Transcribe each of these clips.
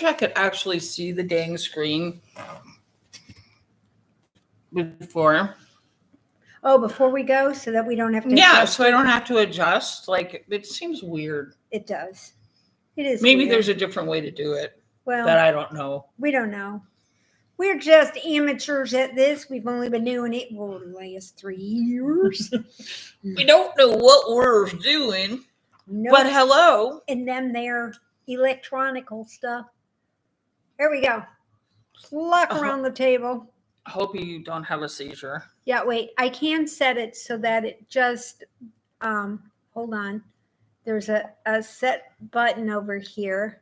I could actually see the dang screen before. Oh, before we go, so that we don't have to. Yeah, so I don't have to adjust. Like, it seems weird. It does. It is. Maybe weird. there's a different way to do it. Well, that I don't know. We don't know. We're just amateurs at this. We've only been doing it for the last 3 years. We don't know what we're doing. Nope. But hello. And then their electronical stuff. There we go. Flock around the table. I hope you don't have a seizure. Yeah, wait. I can set it so that it just, hold on. There's a set button over here.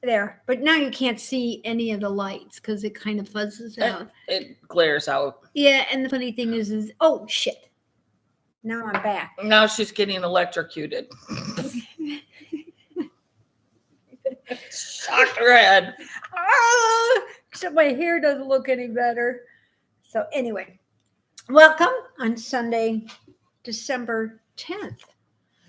There. But now you can't see any of the lights because it kind of fuzzes out. It glares out. Yeah, and the funny thing is oh, shit. Now I'm back. Now she's getting electrocuted. Shocked red. Except my hair doesn't look any better. So anyway, welcome on Sunday, December 10th.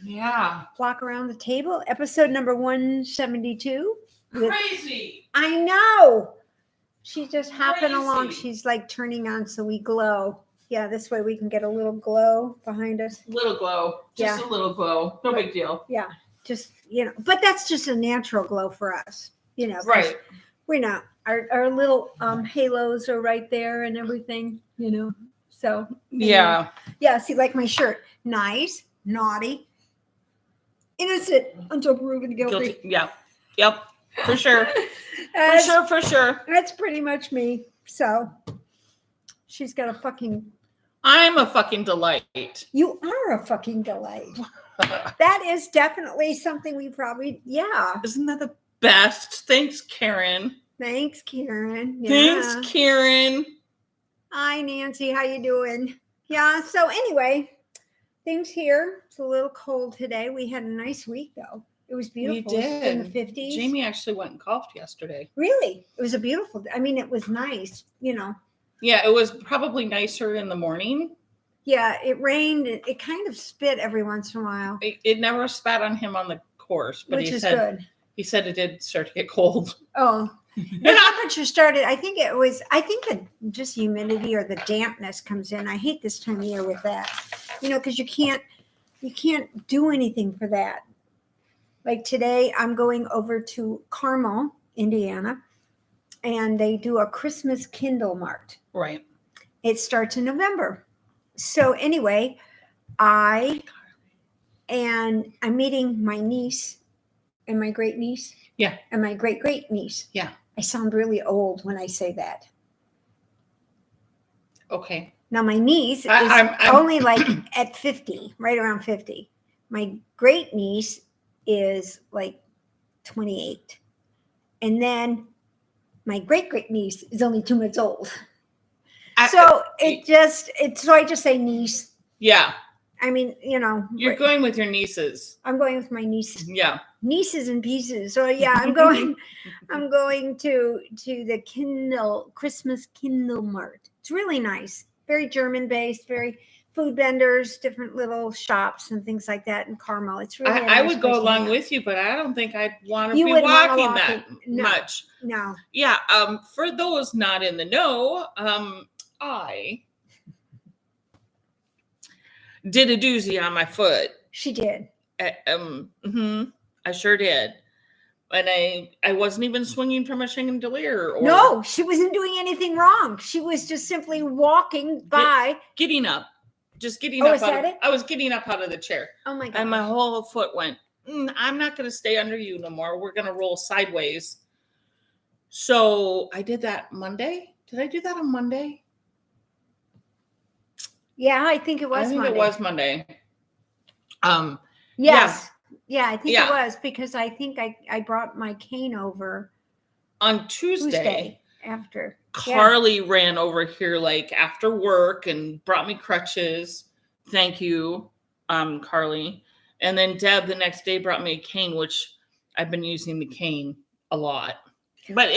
Yeah. Flock Around the Table, episode number 172. Crazy. I know. She's just hopping along. She's like turning on so we glow. Yeah, this way we can get a little glow behind us. Little glow. Just a little glow. No big deal. Yeah. Just, but that's just a natural glow for us. Right. We're not. Our little halos are right there and everything, So. Yeah. Yeah, see, like my shirt. Nice, naughty, innocent until proven guilty. Yeah. Yep. For sure. For sure. That's pretty much me. So she's got a fucking. I'm a fucking delight. You are a fucking delight. That is definitely something we probably, Isn't that the best? Thanks, Karen. Thanks, Karen. Yeah. Thanks, Karen. Hi, Nancy. How you doing? Yeah. So anyway, things here. It's a little cold today. We had a nice week, though. It was beautiful. We did. In the 50s. Jamie actually went and golfed yesterday. Really? It was a beautiful day. I mean, it was nice, Yeah, it was probably nicer in the morning. Yeah, it rained. It kind of spit every once in a while. It never spat on him on the course, but which is good. He said it did start to get cold. Oh, the temperature started. I think the just humidity or the dampness comes in. I hate this time of year with that, because you can't do anything for that. Like today, I'm going over to Carmel, Indiana, and they do a Christmas Kindle Mart. Right. It starts in November. So anyway, I'm meeting my niece and my great niece. Yeah. And my great great niece. Yeah. I sound really old when I say that. Okay. Now my niece is only like at 50, right around 50. My great niece is like 28. And then my great great niece is only 2 months old. So I just say niece. Yeah. I mean, You're going with your nieces. I'm going with my nieces. Yeah. Nieces and pieces. So yeah, I'm going to the Christmas Kindle Mart. It's really nice. Very German based, very food vendors, different little shops and things like that in Carmel. It's really I would go along with you, but I don't think I'd want to be walking that much. No. Yeah. For those not in the know, I did a doozy on my foot. She did. I sure did. And I wasn't even swinging from a chandelier. No, she wasn't doing anything wrong. She was just simply walking by. Getting up. Just getting up. I was getting up out of the chair. Oh my God. And my whole foot went, I'm not going to stay under you no more. We're going to roll sideways. So I did that Monday. Did I do that on Monday? Yeah, I think it was Monday. It was Monday. Yes. Yeah, I think it was because I think I brought my cane over on Tuesday after. Carly ran over here like after work and brought me crutches. Thank you, Carly. And then Deb the next day brought me a cane, which I've been using the cane a lot. But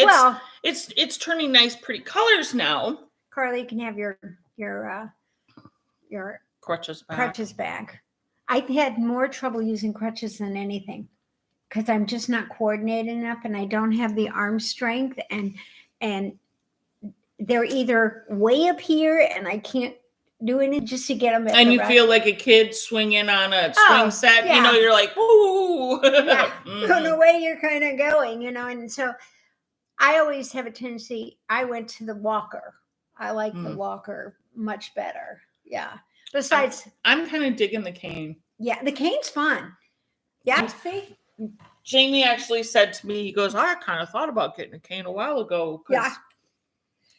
it's turning nice, pretty colors now. Carly, you can have your crutches back. I've had more trouble using crutches than anything. because I'm just not coordinated enough and I don't have the arm strength, and they're either way up here and I can't do it just to get them at and the you right. feel like a kid swinging on a swing set. Yeah. You know, you're like, ooh. Yeah. The way you're kind of going, you know, and so I always have a tendency. I went to the walker. I like the walker much better. Yeah. Besides, I'm kind of digging the cane. Yeah, the cane's fun. Yeah. See? Jamie actually said to me, he goes, I kind of thought about getting a cane a while ago. Yeah.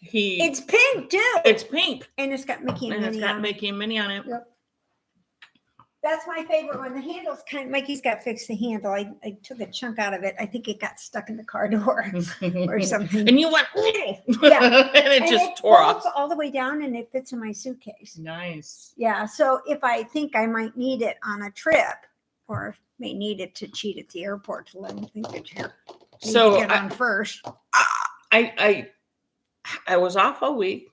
It's pink too. It's pink. And it's got Mickey and Minnie on it. It's got Mickey and Minnie on it. Yep. That's my favorite one. The handle's Mikey's got fixed the handle. I took a chunk out of it. I think it got stuck in the car door or something. And you went, yeah. and it just tore off. All the way down and it fits in my suitcase. Nice. Yeah. So if I think I might need it on a trip, or may need it to cheat at the airport to let them think that you're so get on first. I was off all week.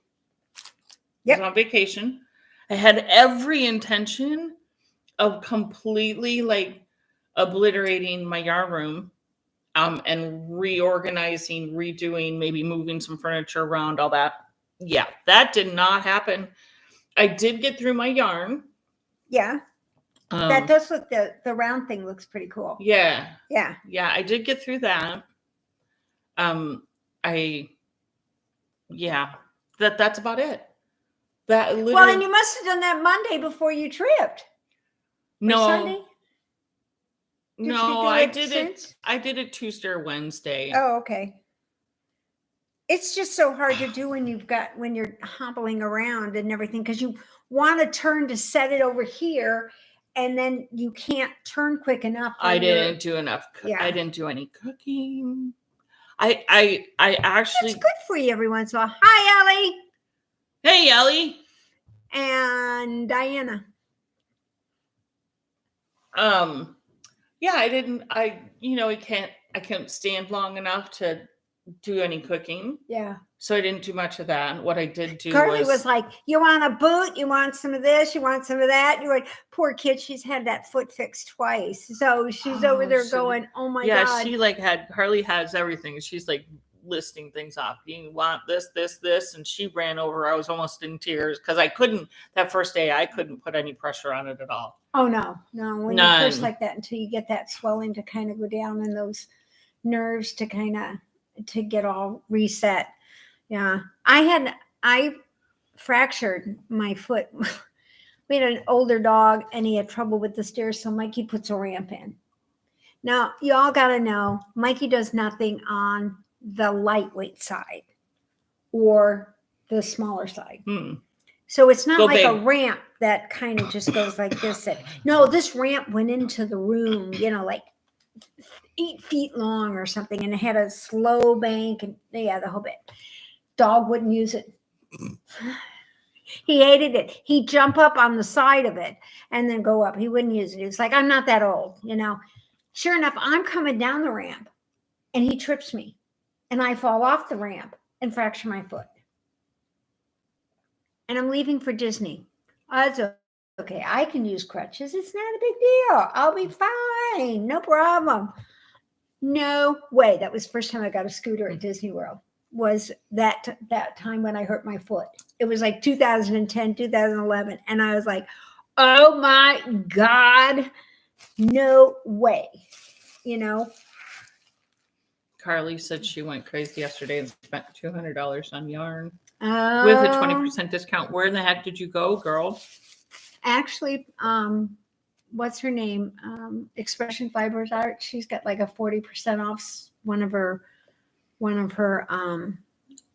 Yep. I was on vacation. I had every intention of completely like obliterating my yarn room, and reorganizing, redoing, maybe moving some furniture around, all that. Yeah, that did not happen. I did get through my yarn. Yeah. That does look, the round thing looks pretty cool. Yeah. Yeah. Yeah, I did get through that. That's about it. That literally, well, and you must have done that Monday before you tripped. No. Sunday? No, I did it. I did it Tuesday or Wednesday. Oh, okay. It's just so hard to do when you're hobbling around and everything, because you want to turn to set it over here, and then you can't turn quick enough. I didn't do enough. Yeah. I didn't do any cooking. I actually. It's good for you every once in a while. Hi, Ellie. Hey, Ellie. And Diana. Yeah, I can't stand long enough to do any cooking. Yeah. So I didn't do much of that. What I did do Carly was like, you want a boot? You want some of this? You want some of that? You're like, poor kid, she's had that foot fixed twice. So she's over there going, oh my God. Yeah, Carly has everything. She's like listing things off. You want this, and she ran over. I was almost in tears because that first day I couldn't put any pressure on it at all. Oh no. When None. you first like that, until you get that swelling to kind of go down and those nerves to get all reset. Yeah. I fractured my foot. We had an older dog and he had trouble with the stairs. So Mikey puts a ramp in. Now you all got to know, Mikey does nothing on the lightweight side or the smaller side. So it's not like a ramp that kind of just goes like this. No, this ramp went into the room, like 8 feet long or something. And it had a slow bank and the whole bit. Dog wouldn't use it. He hated it. He'd jump up on the side of it and then go up. He wouldn't use it. He was like, I'm not that old, Sure enough, I'm coming down the ramp and he trips me and I fall off the ramp and fracture my foot. And I'm leaving for Disney. That's okay. I can use crutches. It's not a big deal. I'll be fine. No problem. No way. That was the first time I got a scooter at Disney World. Was that time when I hurt my foot. It was like 2010, 2011. And I was like, oh my God, no way. Carly said she went crazy yesterday and spent $200 on yarn with a 20% discount. Where in the heck did you go, girl? Actually, what's her name? Expression Fibers Art. She's got like a 40% off one of her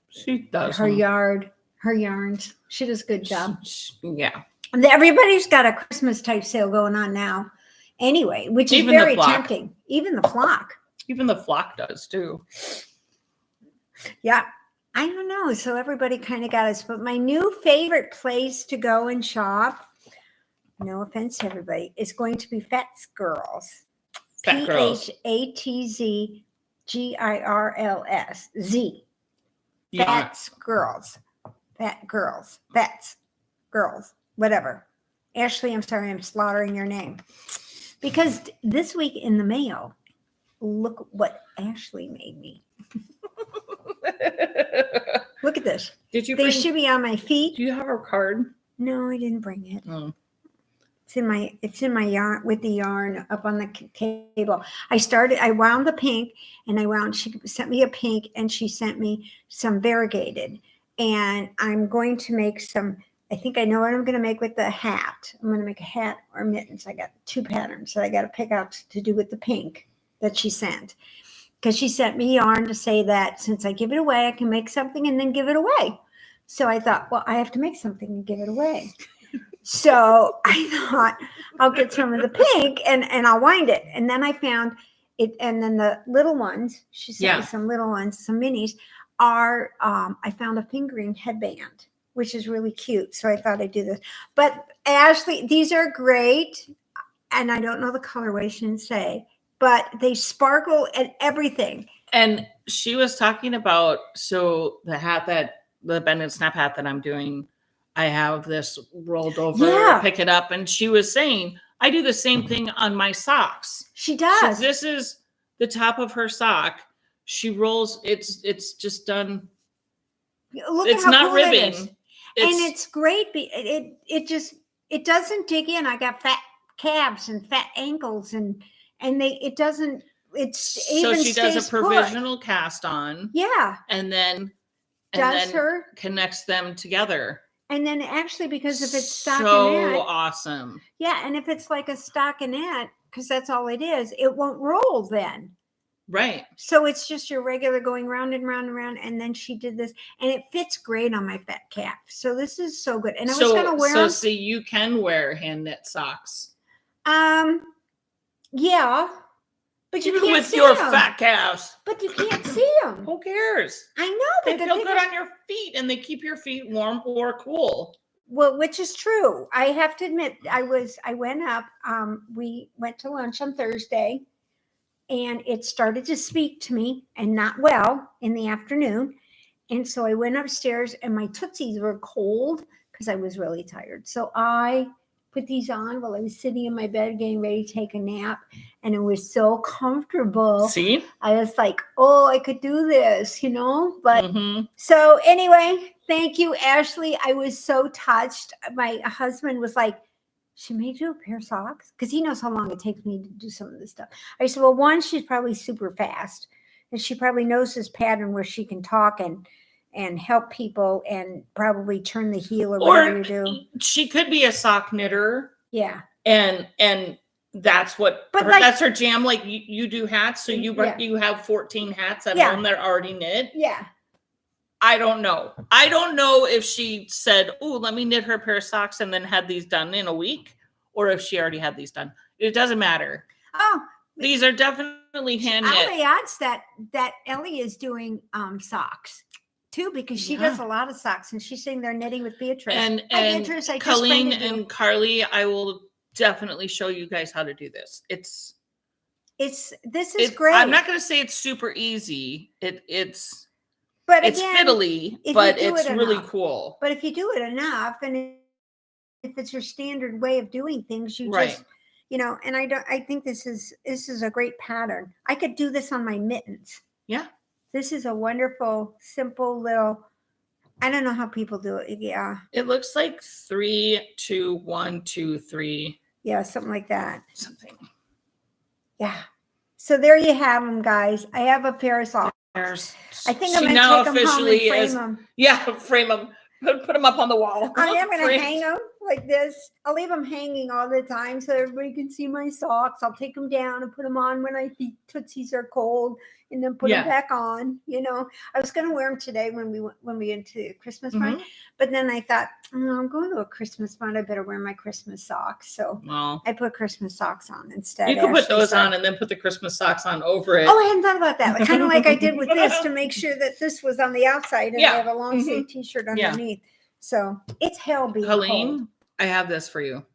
she does her yarns. She does a good job. Yeah. Everybody's got a Christmas type sale going on now anyway, which is very tempting. Even the flock. Even the flock does too. Yeah. I don't know. So everybody kind of got us, but my new favorite place to go and shop, no offense to everybody, is going to be Phat Girlz. Phat Girlz. PhatGirlz. Yeah. Phat Girlz. Phat Girlz. Phat Girlz. Whatever. Ashley, I'm sorry, I'm slaughtering your name. Because this week in the mail, look what Ashley made me. Look at this. Did you They bring, should be on my feet. do you have her card? No, I didn't bring it. Oh. It's in my yarn with the yarn up on the table. I wound the pink and she sent me a pink and she sent me some variegated. And I'm going to make some, I think I know what I'm going to make with the hat. I'm going to make a hat or mittens. I got 2 patterns that I got to pick out to do with the pink that she sent. Because she sent me yarn to say that since I give it away, I can make something and then give it away. So I thought, well, I have to make something and give it away. So I thought I'll get some of the pink and I'll wind it. And then I found it. And then the little ones, she sent me some little ones, some minis are, I found a fingering headband, which is really cute. So I thought I'd do this. But Ashley, these are great. And I don't know the colorway, shouldn't say, but they sparkle and everything. And she was talking about, so the bend and snap hat that I'm doing, I have this rolled over, pick it up. And she was saying, I do the same thing on my socks. She does. So this is the top of her sock. She rolls, it's just done. Look it's at how not cool ribbing. It is. And it's great. It doesn't dig in. I got fat calves and fat ankles it's so she does a provisional cast on. Yeah. And then connects them together. And then actually, because if it's stockinette. So awesome. Yeah. And if it's like a stockinette, because that's all it is, it won't roll then. Right. So it's just your regular going round and round and round. And then she did this and it fits great on my fat calf. So this is so good. And I was going to wear them. So see, you can wear hand knit socks. Yeah. But you even can't with see your them. Fat calves. But you can't see them. Who cares? I know. They feel good on your feet and they keep your feet warm or cool. Well, which is true. I have to admit, I went up, we went to lunch on Thursday and it started to speak to me and not well in the afternoon. And so I went upstairs and my tootsies were cold because I was really tired. So I put these on while I was sitting in my bed getting ready to take a nap. And it was so comfortable. See? I was like, oh, I could do this, But so anyway, thank you, Ashley. I was so touched. My husband was like, she made you a pair of socks? Because he knows how long it takes me to do some of this stuff. I said, well, one, she's probably super fast. And she probably knows this pattern where she can talk and help people and probably turn the heel or whatever you do. She could be a sock knitter. Yeah. And that's what that's her jam. Like you do hats. So you have 14 hats at home that are already knit. Yeah. I don't know. I don't know if she said, oh, let me knit her a pair of socks and then had these done in a week, or if she already had these done. It doesn't matter. Oh, these are definitely hand knit. All the odds that Ellie is doing socks too, because she does a lot of socks and she's sitting there knitting with Beatrice. And Colleen and Carly, I will definitely show you guys how to do this. This is great. I'm not going to say it's super easy. It's fiddly, but it's really cool. But if you do it enough, and if it's your standard way of doing things, you just, and I think this is a great pattern. I could do this on my mittens. Yeah. This is a wonderful, simple little, I don't know how people do it. Yeah. It looks like 3, 2, 1, 2, 3. Yeah. Something like that. Something. Yeah. So there you have them, guys. I have a pair of socks. I think I'm going to take them home and frame them. Yeah, frame them. Put them up on the wall. I am going to hang them like this. I'll leave them hanging all the time so everybody can see my socks. I'll take them down and put them on when I think tootsies are cold, and then put them back on. I was going to wear them today when we went to Christmas market, but then I thought, I'm going to a Christmas market. I better wear my Christmas socks. So I put Christmas socks on instead. You can put those on and then put the Christmas socks on over it. Oh, I hadn't thought about that. Kind of like I did with this to make sure that this was on the outside and I have a long sleeve t-shirt underneath. So it's hell being Colleen, cold. I have this for you.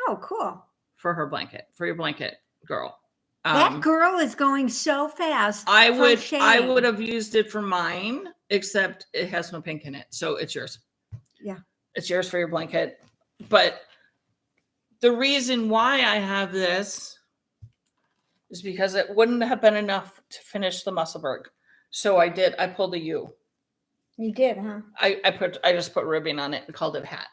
Oh, cool. For her blanket, for your blanket, girl. That girl is going so fast. I would have used it for mine, except it has no pink in it. So it's yours. Yeah. It's yours for your blanket. But the reason why I have this is because it wouldn't have been enough to finish the Musselburgh. So I pulled a U. You did, huh? I just put ribbing on it and called it a hat.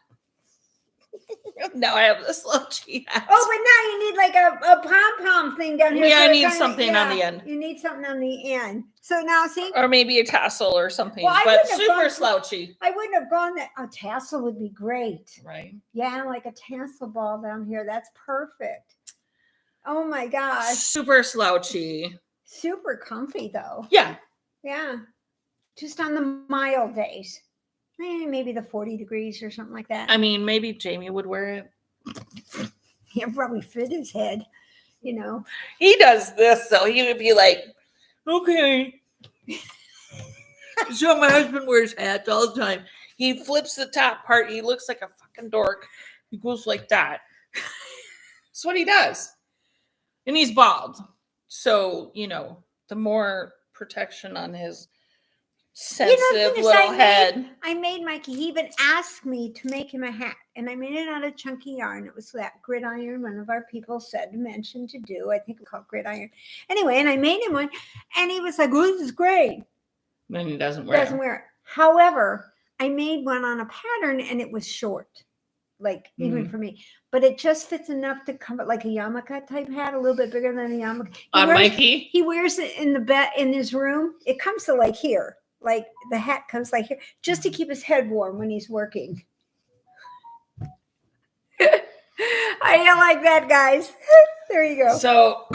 Now I have this slouchy hat. Oh, but now you need like a pom-pom thing down here. Yeah, so I it need kinda- something on the end. You need something on the end. So now see, Or maybe a tassel or something, Well, I but wouldn't have super gone- slouchy. I wouldn't have gone that. A tassel would be great. Right. Yeah, like a tassel ball down here. That's perfect. Oh my gosh. Super slouchy. Super comfy though. Yeah. Yeah. Just on the mild days. Maybe the 40 degrees or something like that. I mean, maybe Jamie would wear it. He'll probably fit his head, He does this, so he would be like, okay. So my husband wears hats all the time. He flips the top part. He looks like a fucking dork. He goes like that. That's what he does. And he's bald. So, the more protection on his sensitive little head. I made Mikey. He even asked me to make him a hat, and I made it out of chunky yarn. It was that gridiron one of our people said to mention to do. I think it's called gridiron. Anyway, and I made him one, and he was like, "Oh, this is great." Then he doesn't wear it. However, I made one on a pattern, and it was short, like even for me. But it just fits enough to cover like a yarmulke type hat, a little bit bigger than a yarmulke. Mikey? He wears it in the bed in his room. It comes to like here. Like the hat comes like here, just to keep his head warm when he's working. I don't like that, guys. There you go. So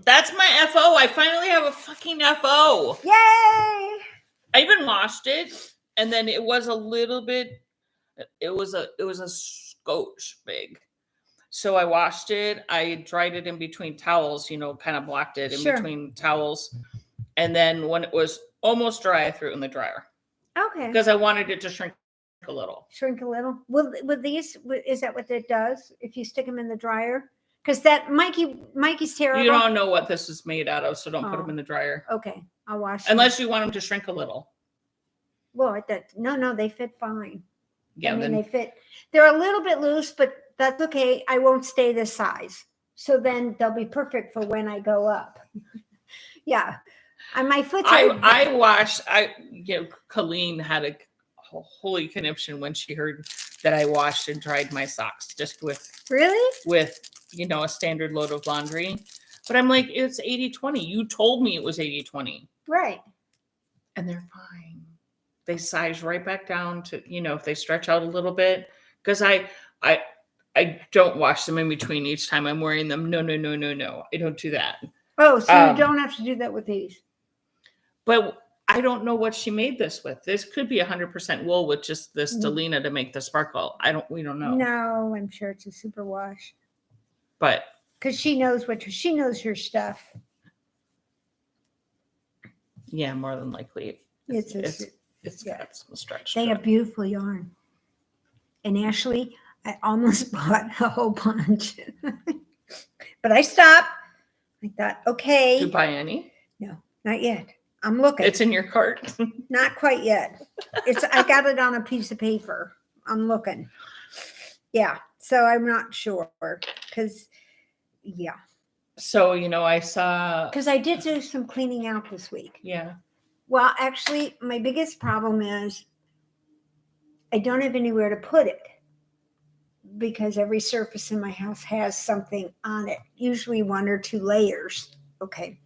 that's my FO. I finally have a fucking FO. Yay! I even washed it, and then it was a little bit. It was a scotch big. So I washed it. I dried it in between towels. Kind of blocked it in between towels, and then when it was almost dry, I threw it in the dryer. Okay. Because I wanted it to shrink a little. Shrink a little. With these, is that what it does? If you stick them in the dryer? Because that Mikey's terrible. You don't know what this is made out of, so don't put them in the dryer. Okay, I'll wash. Unless you want them to shrink a little. Well, no, they fit fine. Yeah, they fit. They're a little bit loose, but that's okay. I won't stay this size, so then they'll be perfect for when I go up. Yeah. And my foot's. I washed. Colleen had a holy conniption when she heard that I washed and dried my socks just with a standard load of laundry. But I'm like, it's 80-20. You told me it was 80-20. Right. And they're fine. They size right back down to, if they stretch out a little bit. Because I don't wash them in between each time I'm wearing them. No. I don't do that. Oh, so you don't have to do that with these. But I don't know what she made this with. This could be 100% wool with just this Delina to make the sparkle. We don't know. No, I'm sure it's a super wash. But because she knows her stuff. Yeah, more than likely. It's got some stretch. They have beautiful yarn. And Ashley, I almost bought a whole bunch. But I stopped. I thought, okay. Did you buy any? No, not yet. I'm looking. It's in your cart? Not quite yet. I got it on a piece of paper. I'm looking. Yeah. So I'm not sure because, yeah. So, I saw. Because I did do some cleaning out this week. Yeah. Well, actually, my biggest problem is I don't have anywhere to put it because every surface in my house has something on it, usually 1 or 2 layers. Okay.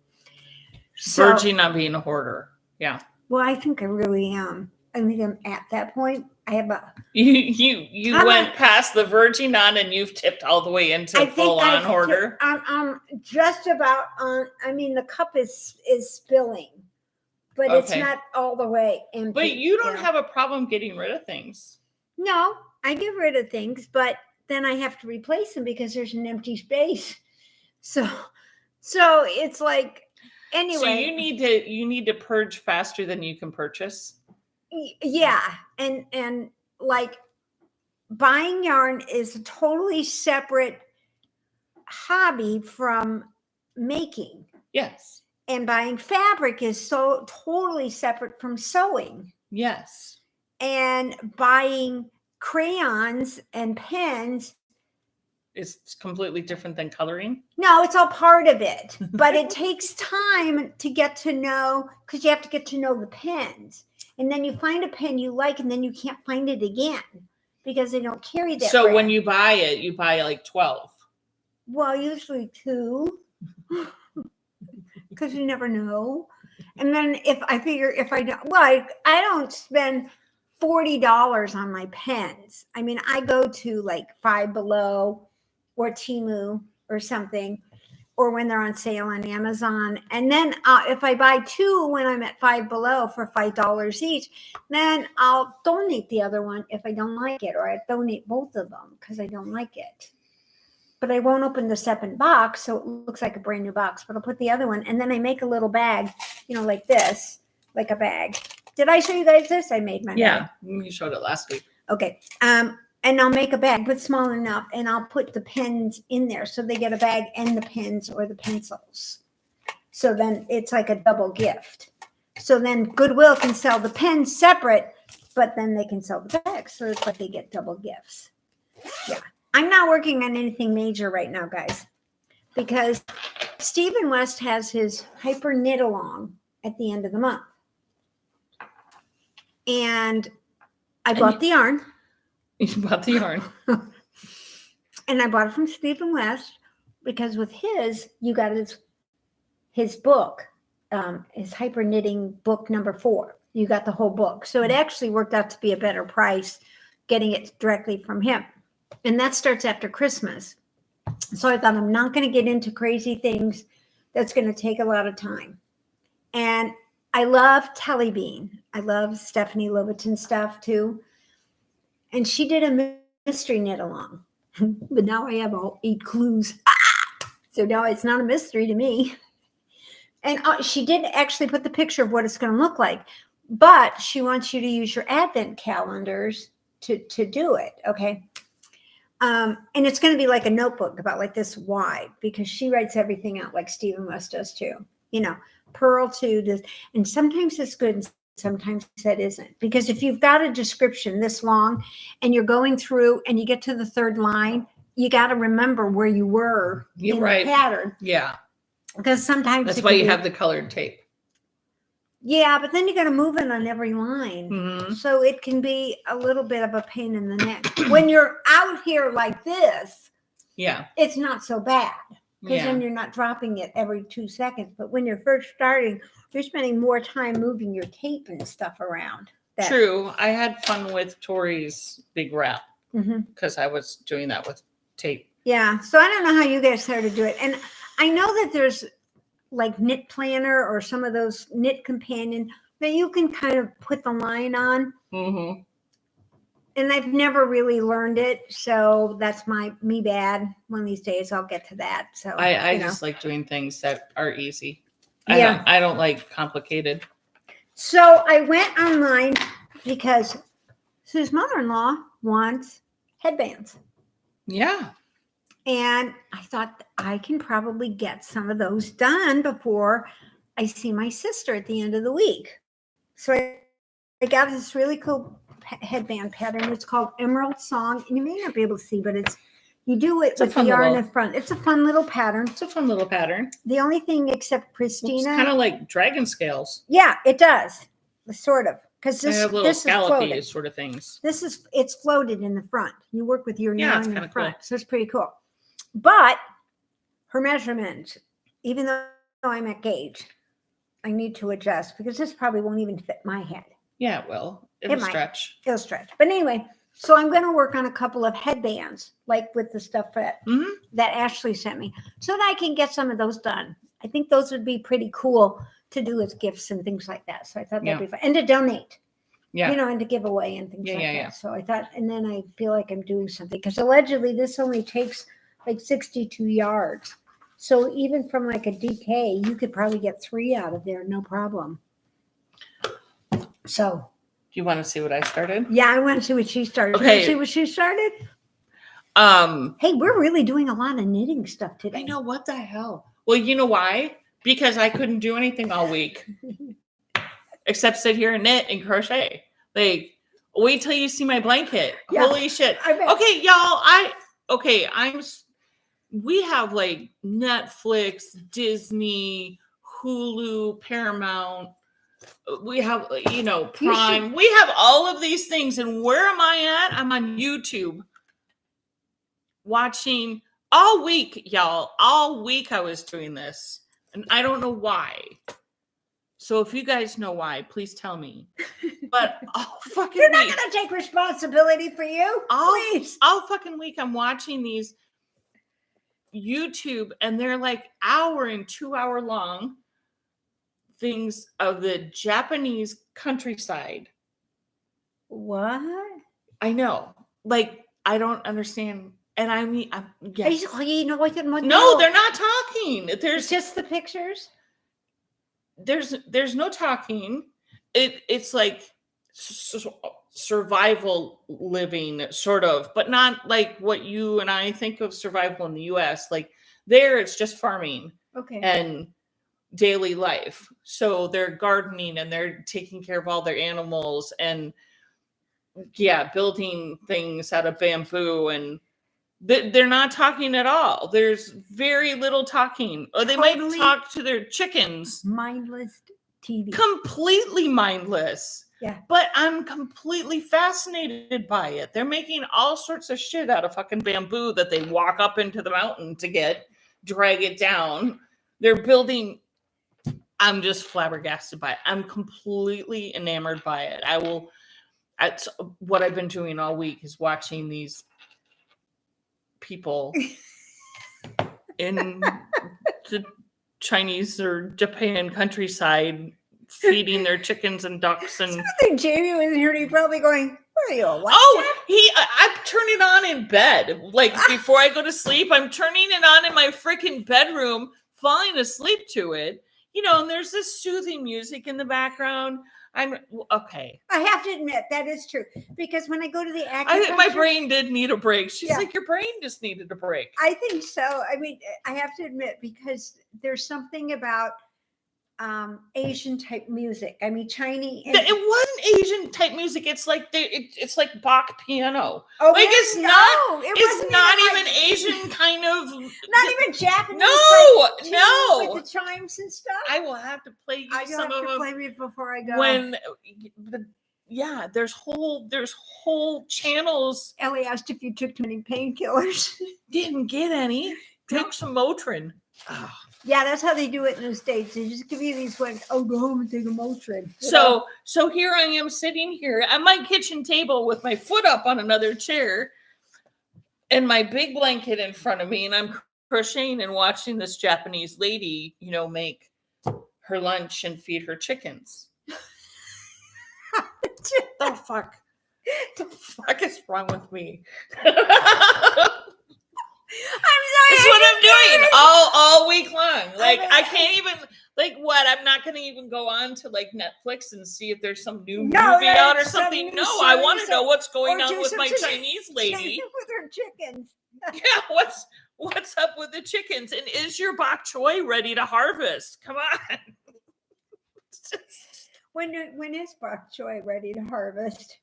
Virgie not being a hoarder. Yeah. Well, I think I really am. I think I'm at that point. I have a. You went past the verging on, and you've tipped all the way into full on hoarder. I'm just about on. I mean, the cup is spilling, but it's not all the way empty. But you don't have a problem getting rid of things. No, I get rid of things, but then I have to replace them because there's an empty space. So it's like. Anyway, so you need to purge faster than you can purchase. Yeah, and like buying yarn is a totally separate hobby from making. Yes. And buying fabric is so totally separate from sewing. Yes. And buying crayons and pens is completely different than coloring? No, it's all part of it, but it takes time to get to know, because you have to get to know the pens. And then you find a pen you like, and then you can't find it again because they don't carry that. So brand. when you buy it, you buy like 12. Well, usually 2, because you never know. And then if I don't, well, I don't spend $40 on my pens. I mean, I go to like Five Below or Temu or something, or when they're on sale on Amazon. And then if I buy 2 when I'm at Five Below for $5 each, then I'll donate the other one if I don't like it, or I donate both of them because I don't like it. But I won't open the second box, so it looks like a brand new box. But I'll put the other one, and then I make a little bag, like this, like a bag. Did I show you guys this? I made my bag. You showed it last week. Okay. And I'll make a bag, but small enough, and I'll put the pens in there so they get a bag and the pens or the pencils. So then it's like a double gift. So then Goodwill can sell the pens separate, but then they can sell the bags. So it's like they get double gifts. Yeah. I'm not working on anything major right now, guys, because Stephen West has his hyper knit along at the end of the month. And I bought the yarn. You bought the yarn. And I bought it from Stephen West because with his, you got his book, his hyper knitting book number 4. You got the whole book. So it actually worked out to be a better price getting it directly from him. And that starts after Christmas. So I thought, I'm not going to get into crazy things. That's going to take a lot of time. And I love Telly Bean. I love Stephanie Loviton stuff too. And she did a mystery knit along. But now I have all 8 clues. So now it's not a mystery to me. And she did actually put the picture of what it's going to look like. But she wants you to use your advent calendars to do it. Okay. And it's going to be like a notebook about like this wide, because she writes everything out like Stephen West does too. Pearl too does. And sometimes it's good and sometimes that isn't. Because if you've got a description this long and you're going through and you get to the 3rd line, you got to remember where you were in the pattern. Yeah. Because sometimes that's why you have the colored tape. Yeah, but then you got to move it on every line. Mm-hmm. So it can be a little bit of a pain in the neck. When you're out here like this, it's not so bad. Because then you're not dropping it every 2 seconds. But when you're first starting, you're spending more time moving your tape and stuff around. True. I had fun with Tori's big wrap because I was doing that with tape. Yeah. So I don't know how you guys started to do it. And I know that there's like Knit Planner or some of those Knit Companion that you can kind of put the line on. Mm-hmm. And I've never really learned it. So that's me bad. One of these days I'll get to that. So I just like doing things that are easy. I don't like complicated. So I went online because Sue's mother-in-law wants headbands. Yeah. And I thought I can probably get some of those done before I see my sister at the end of the week. So I got this really cool headband pattern. It's called Emerald Song. And you may not be able to see, but you do it with the yarn in front. It's a fun little pattern. It's a fun little pattern. The only thing except Christina. It's kind of like dragon scales. Yeah, it does. Sort of. Because this is scallopy sort of things. It's floated in the front. You work with your yarn in the front. Cool. So it's pretty cool. But her measurement, even though I'm at gauge, I need to adjust because this probably won't even fit my head. Yeah, well, it'll stretch. It'll stretch. But anyway, so I'm going to work on a couple of headbands, like with the stuff that Ashley sent me, so that I can get some of those done. I think those would be pretty cool to do as gifts and things like that. So I thought that'd be fun. And to donate. Yeah. And to give away and things like that. So I thought, and then I feel like I'm doing something because allegedly this only takes like 62 yards. So even from like a DK, you could probably get 3 out of there, no problem. So. Do you want to see what I started? Yeah, I want to see what she started. Okay. You want to see what she started? Hey, we're really doing a lot of knitting stuff today. I know, what the hell? Well, you know why? Because I couldn't do anything all week. Except sit here and knit and crochet. Like, wait till you see my blanket. Yeah, holy shit. Okay, y'all. we have like Netflix, Disney, Hulu, Paramount. We have, you know, Prime. We have all of these things. And where am I at? I'm on YouTube watching all week, y'all. All week I was doing this. And I don't know why. So if you guys know why, please tell me. But all fucking You're not week, going to take responsibility for you. Please. all fucking week I'm watching these YouTube, and they're like hour and 2 hour long things of the Japanese countryside. What? I know. Like, I don't understand. And I mean, yes. No, they're not talking. It's just the pictures. There's no talking. It's like survival living, sort of, but not like what you and I think of survival in the US. Like there, it's just farming. Okay. And daily life. So they're gardening and they're taking care of all their animals and building things out of bamboo, and they're not talking at all. There's very little talking. Or they might talk to their chickens. Mindless TV. Completely mindless. Yeah. But I'm completely fascinated by it. They're making all sorts of shit out of fucking bamboo that they walk up into the mountain to drag it down. They're building. I'm just flabbergasted by it. I'm completely enamored by it. That's what I've been doing all week, is watching these people in the Chinese or Japan countryside feeding their chickens and ducks. And I think Jamie was here. He's probably going, "Where are you? What?" I turn it on in bed. Like before I go to sleep, I'm turning it on in my freaking bedroom, falling asleep to it. You know, and there's this soothing music in the background. I'm okay. I have to admit that is true, because when I go to the acupuncture, I think my brain did need a break. She's like, your brain just needed a break. I think so. I mean, I have to admit, because there's something about Asian type music. I mean, Chinese. It wasn't Asian type music. It's like it's like Bach piano. Oh, like it's not even Asian kind of. Not even Japanese. No. With the chimes and stuff. I will have to play you some of them. Play me before I go. When there's whole channels. Ellie asked if you took too many painkillers. Didn't get any. Take some Motrin. Oh. Yeah, that's how they do it in the States. They just give you these ones. Oh, go home and take a Motrin. So here I am sitting here at my kitchen table with my foot up on another chair and my big blanket in front of me, and I'm crocheting and watching this Japanese lady, you know, make her lunch and feed her chickens. The fuck? The fuck is wrong with me? I'm sorry. That's what I'm doing all week long. Like I can't even, like, what? I'm not going to even go on to like Netflix and see if there's some new movie out or something. No, I want to know what's going on with my Chinese lady. With her chickens. Yeah, what's up with the chickens? And is your bok choy ready to harvest? Come on. When is bok choy ready to harvest?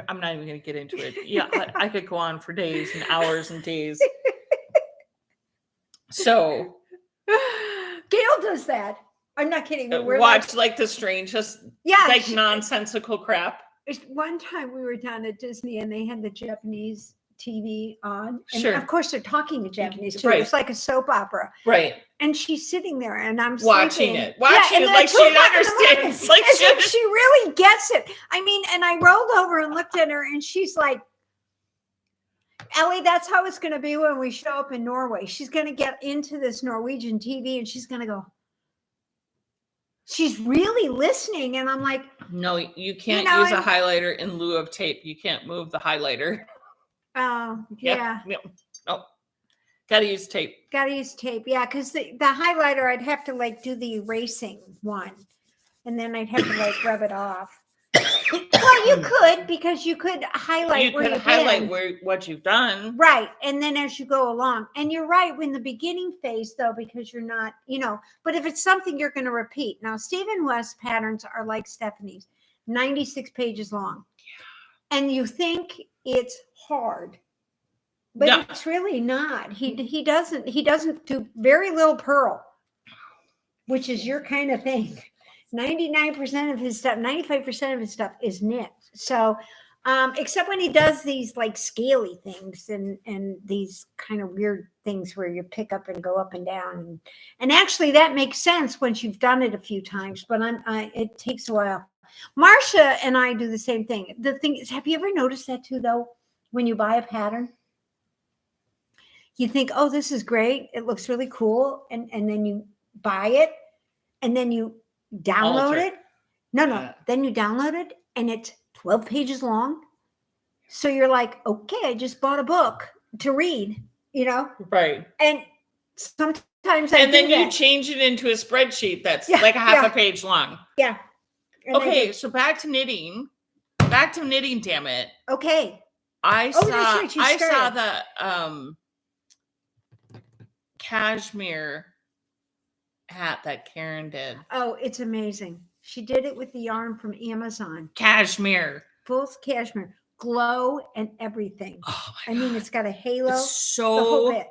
I'm not even going to get into it. Yeah, I could go on for days and hours and days. So, Gail does that. I'm not kidding. Watch like the strangest, like nonsensical crap. One time we were down at Disney and they had the Japanese TV on. And sure. Of course, they're talking in Japanese too. Right. It's like a soap opera. Right. And she's sitting there and I'm watching sleeping. it like she understands. Like she really gets it. I mean, and I rolled over and looked at her and she's like, Ellie, that's how it's going to be when we show up in Norway. She's going to get into this Norwegian TV and she's going to go, she's really listening. And I'm like, no, you can't use a highlighter in lieu of tape. You can't move the highlighter. Oh, yeah. No. Gotta use tape. Yeah, because the highlighter, I'd have to like do the erasing one. And then I'd have to like rub it off. Well, you could, because you could highlight what you've done. Right. And then as you go along. And you're right, in the beginning phase, though, because you're not, but if it's something you're going to repeat. Now, Stephen West's patterns are like Stephanie's, 96 pages long. And you think it's hard. but No. it's really not. He doesn't do very little purl, which is your kind of thing. 99% of his stuff, 95% of his stuff is knit. So, except when he does these like scaly things and these kind of weird things where you pick up and go up and down, and actually that makes sense once you've done it a few times. But it takes a while. Marcia and I do the same thing. The thing is, have you ever noticed that too, though? When you buy a pattern, you think, "Oh, this is great. It looks really cool," and then you buy it, and then you download Alter. it. No. Then you download it, and it's 12 pages long. So you're like, "Okay, I just bought a book to read," Right. And sometimes and then you change it into a spreadsheet that's like a half a page long. Yeah. And okay, so back to knitting. Damn it. Okay. I saw the cashmere hat that Karen did. Oh, it's amazing. She did it with the yarn from Amazon. Cashmere. Full cashmere. Glow and everything. Oh my God. It's got a halo. It's the whole bit.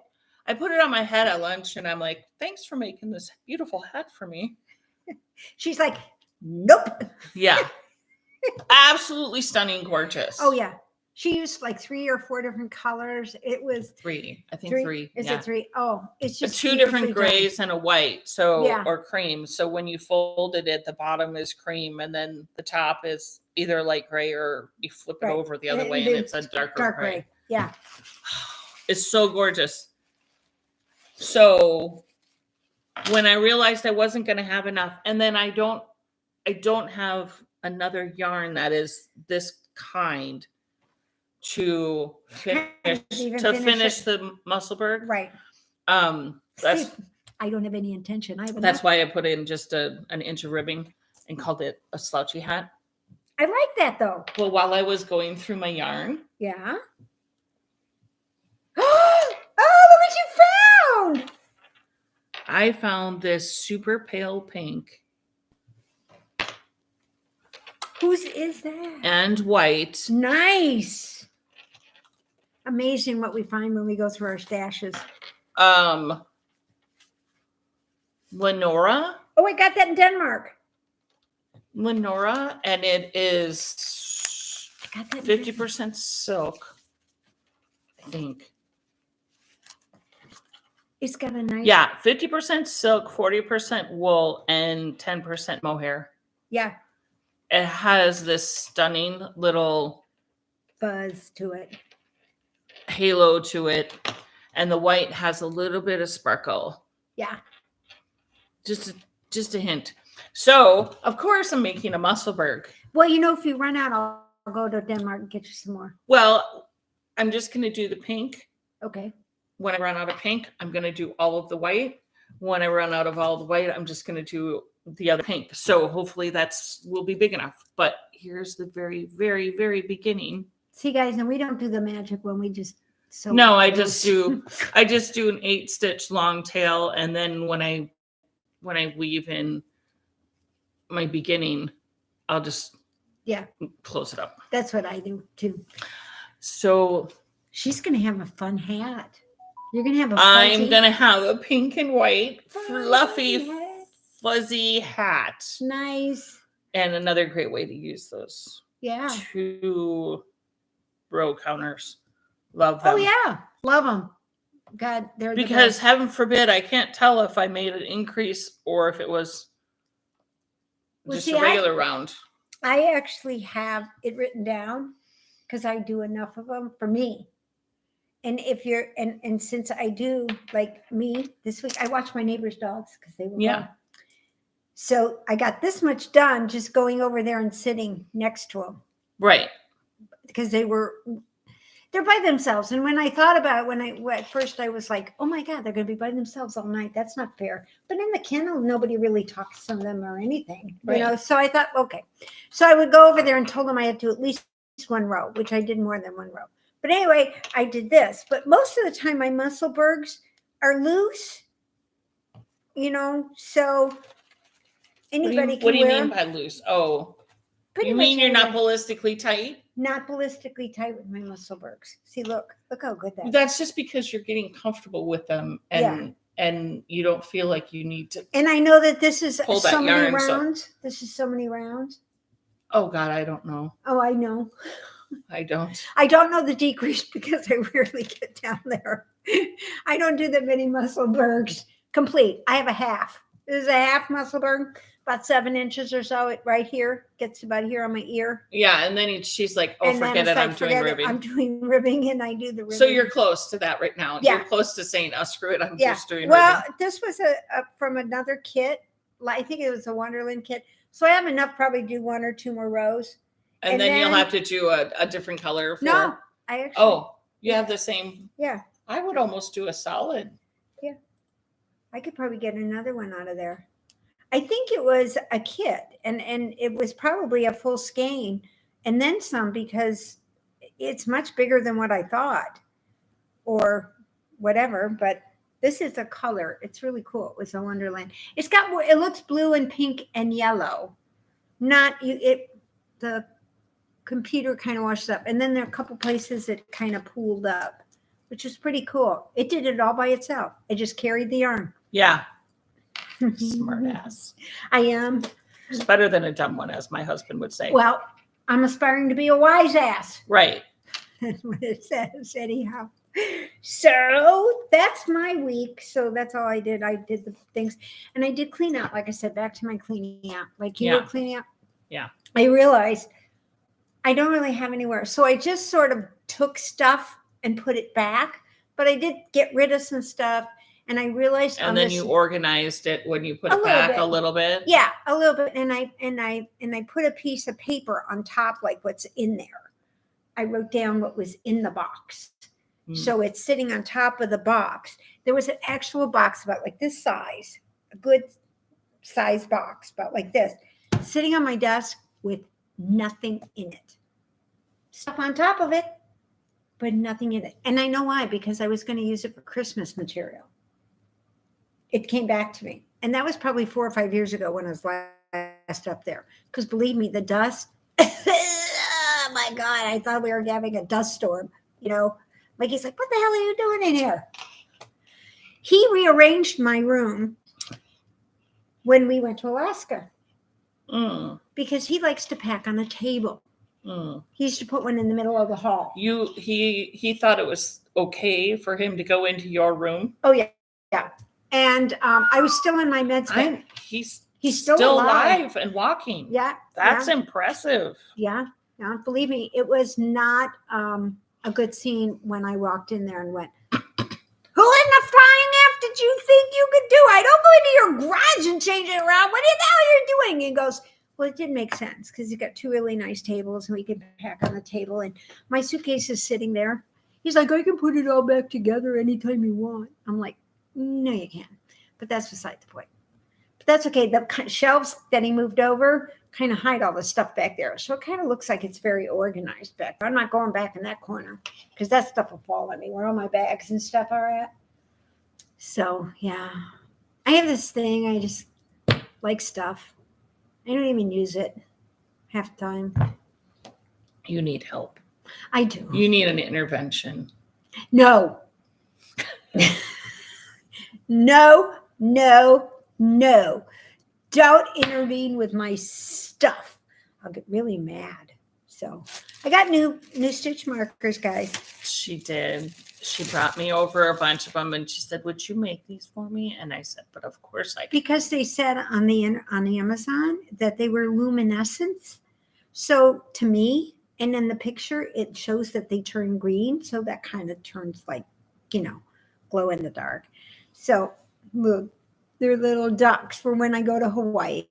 I put it on my head at lunch and I'm like, thanks for making this beautiful hat for me. She's like, nope. Yeah. Absolutely stunning, gorgeous. Oh, yeah. She used like 3 or 4 different colors. It was 3. I think 3. Is it 3? Oh, it's just 2 different grays and a white. So, or cream. So when you folded it, the bottom is cream and then the top is either light gray or you flip it over the other way and it's a dark gray. Yeah. It's so gorgeous. So when I realized I wasn't going to have enough, and then I don't have another yarn that is this kind to finish the Musselburgh. Right. That's I don't have any intention. That's why I put in just an inch of ribbing and called it a slouchy hat. I like that though. Well, while I was going through my yarn. Yeah. Oh, look what you found. I found this super pale pink. Whose is that? And white. Nice. Amazing what we find when we go through our stashes. Lenora. Oh, I got that in Denmark. Lenora, and it is 50% silk, I think. It's got a nice... Yeah, 50% silk, 40% wool, and 10% mohair. Yeah. It has this stunning little... buzz to it. Halo to it. And the white has a little bit of sparkle. Yeah. Just a hint. So, of course, I'm making a Musselburgh. Well, if you run out, I'll go to Denmark and get you some more. Well, I'm just going to do the pink. Okay. When I run out of pink, I'm going to do all of the white. When I run out of all the white, I'm just going to do the other pink. So hopefully will be big enough. But here's the very, very, very beginning. See, guys, and we don't do the magic when we just... No, I just do an 8-stitch long tail. And then when I weave in my beginning, I'll just close it up. That's what I do too. So she's gonna have a fun hat. You're gonna have I'm gonna have a pink and white fluffy fuzzy hat. Nice. And another great way to use those. Yeah. 2 row counters. Love them. Oh yeah, love them. God, they're because heaven forbid I can't tell if I made an increase or if it was just a regular round. I actually have it written down because I do enough of them for me. And if you're and since I do like me this week, I watched my neighbor's dogs because they were gone. So I got this much done just going over there and sitting next to them. Right. Because they're by themselves. And when I thought about it, at first I was like, oh my God, they're going to be by themselves all night. That's not fair. But in the kennel, nobody really talks to them or anything, So I thought, okay. So I would go over there and told them I had to at least 1 row, which I did more than 1 row. But anyway, I did this. But most of the time my Musselburghs are loose, so anybody can wear them. What do you mean by loose? Oh. You mean you're not ballistically tight? Not ballistically tight with my Musselbergs. See, look how good that is. That's just because you're getting comfortable with them and you don't feel like you need to. And I know that this is pull that so many yarn, rounds. This is so many rounds. Oh God, I don't know. Oh, I know. I don't. I don't know the decrease because I rarely get down there. I don't do that many Musselbergs complete. I have a half. This is a half Musselberg, about 7 inches or so. It right here gets about here on my ear. Yeah, and then she's like, "Oh, forget it. I'm doing ribbing. I'm doing ribbing, and I do the ribbing." So you're close to that right now. Yeah. You're close to saying, "Oh, screw it. I'm just doing ribbing." Well, this was a from another kit. I think it was a Wonderland kit. So I have enough probably to do 1 or 2 more rows. And then you'll have to do a different color for. No, I actually. Oh, you have the same. Yeah. I would almost do a solid. Yeah. I could probably get another one out of there. I think it was a kit, and it was probably a full skein, and then some because it's much bigger than what I thought, or whatever. But this is a color. It's really cool. It was a Wonderland. It's got. It looks blue and pink and yellow. Not you. The computer kind of washed up, and then there are a couple places it kind of pooled up, which is pretty cool. It did it all by itself. I just carried the yarn. Yeah. Smart ass. I am. It's better than a dumb one, as my husband would say. Well, I'm aspiring to be a wise ass. Right. That's what it says anyhow. So that's my week. So that's all I did. I did the things, and I did clean out. Like I said, back to my cleaning out. Like you were cleaning out. Yeah. I realized I don't really have anywhere. So I just sort of took stuff and put it back, but I did get rid of some stuff. And I realized, and then you organized it when you put it back a little bit. Yeah, a little bit. And I put a piece of paper on top, like what's in there. I wrote down what was in the box. So it's sitting on top of the box. There was an actual box about like this size, a good size box, about like this, sitting on my desk with nothing in it. Stuff on top of it, but nothing in it. And I know why, because I was going to use it for Christmas material. It came back to me. And that was probably 4 or 5 years ago when I was last up there. Because believe me, the dust, oh my God, I thought we were having a dust storm. You know, like he's like, what the hell are you doing in here? He rearranged my room when we went to Alaska. Because he likes to pack on a table. He used to put one in the middle of the hall. He thought it was okay for him to go into your room? Oh, yeah. Yeah. And I was still in my meds bed. He's still alive and walking. Yeah. That's impressive. Yeah. Yeah. Believe me, it was not a good scene when I walked in there and went, who in the flying F did you think you could do? I don't go into your garage and change it around. What the hell are you doing? He goes, well, it did make sense because he's got 2 really nice tables and we could pack on the table. And my suitcase is sitting there. He's like, I can put it all back together anytime you want. I'm like, no, you can't. But that's beside the point. But that's okay. The shelves that he moved over kind of hide all the stuff back there. So it kind of looks like it's very organized back there. I'm not going back in that corner because that stuff will fall on me where all my bags and stuff are at. So, yeah. I have this thing. I just like stuff. I don't even use it half the time. You need help. I do. You need an intervention. No. No. Don't intervene with my stuff. I'll get really mad. So I got new stitch markers, guys. She did. She brought me over a bunch of them and she said, would you make these for me? And I said, but of course I can. Because they said on the Amazon that they were luminescents. So to me, and in the picture, it shows that they turn green. So that kind of turns like, glow in the dark. So look, they're little ducks for when I go to Hawaii.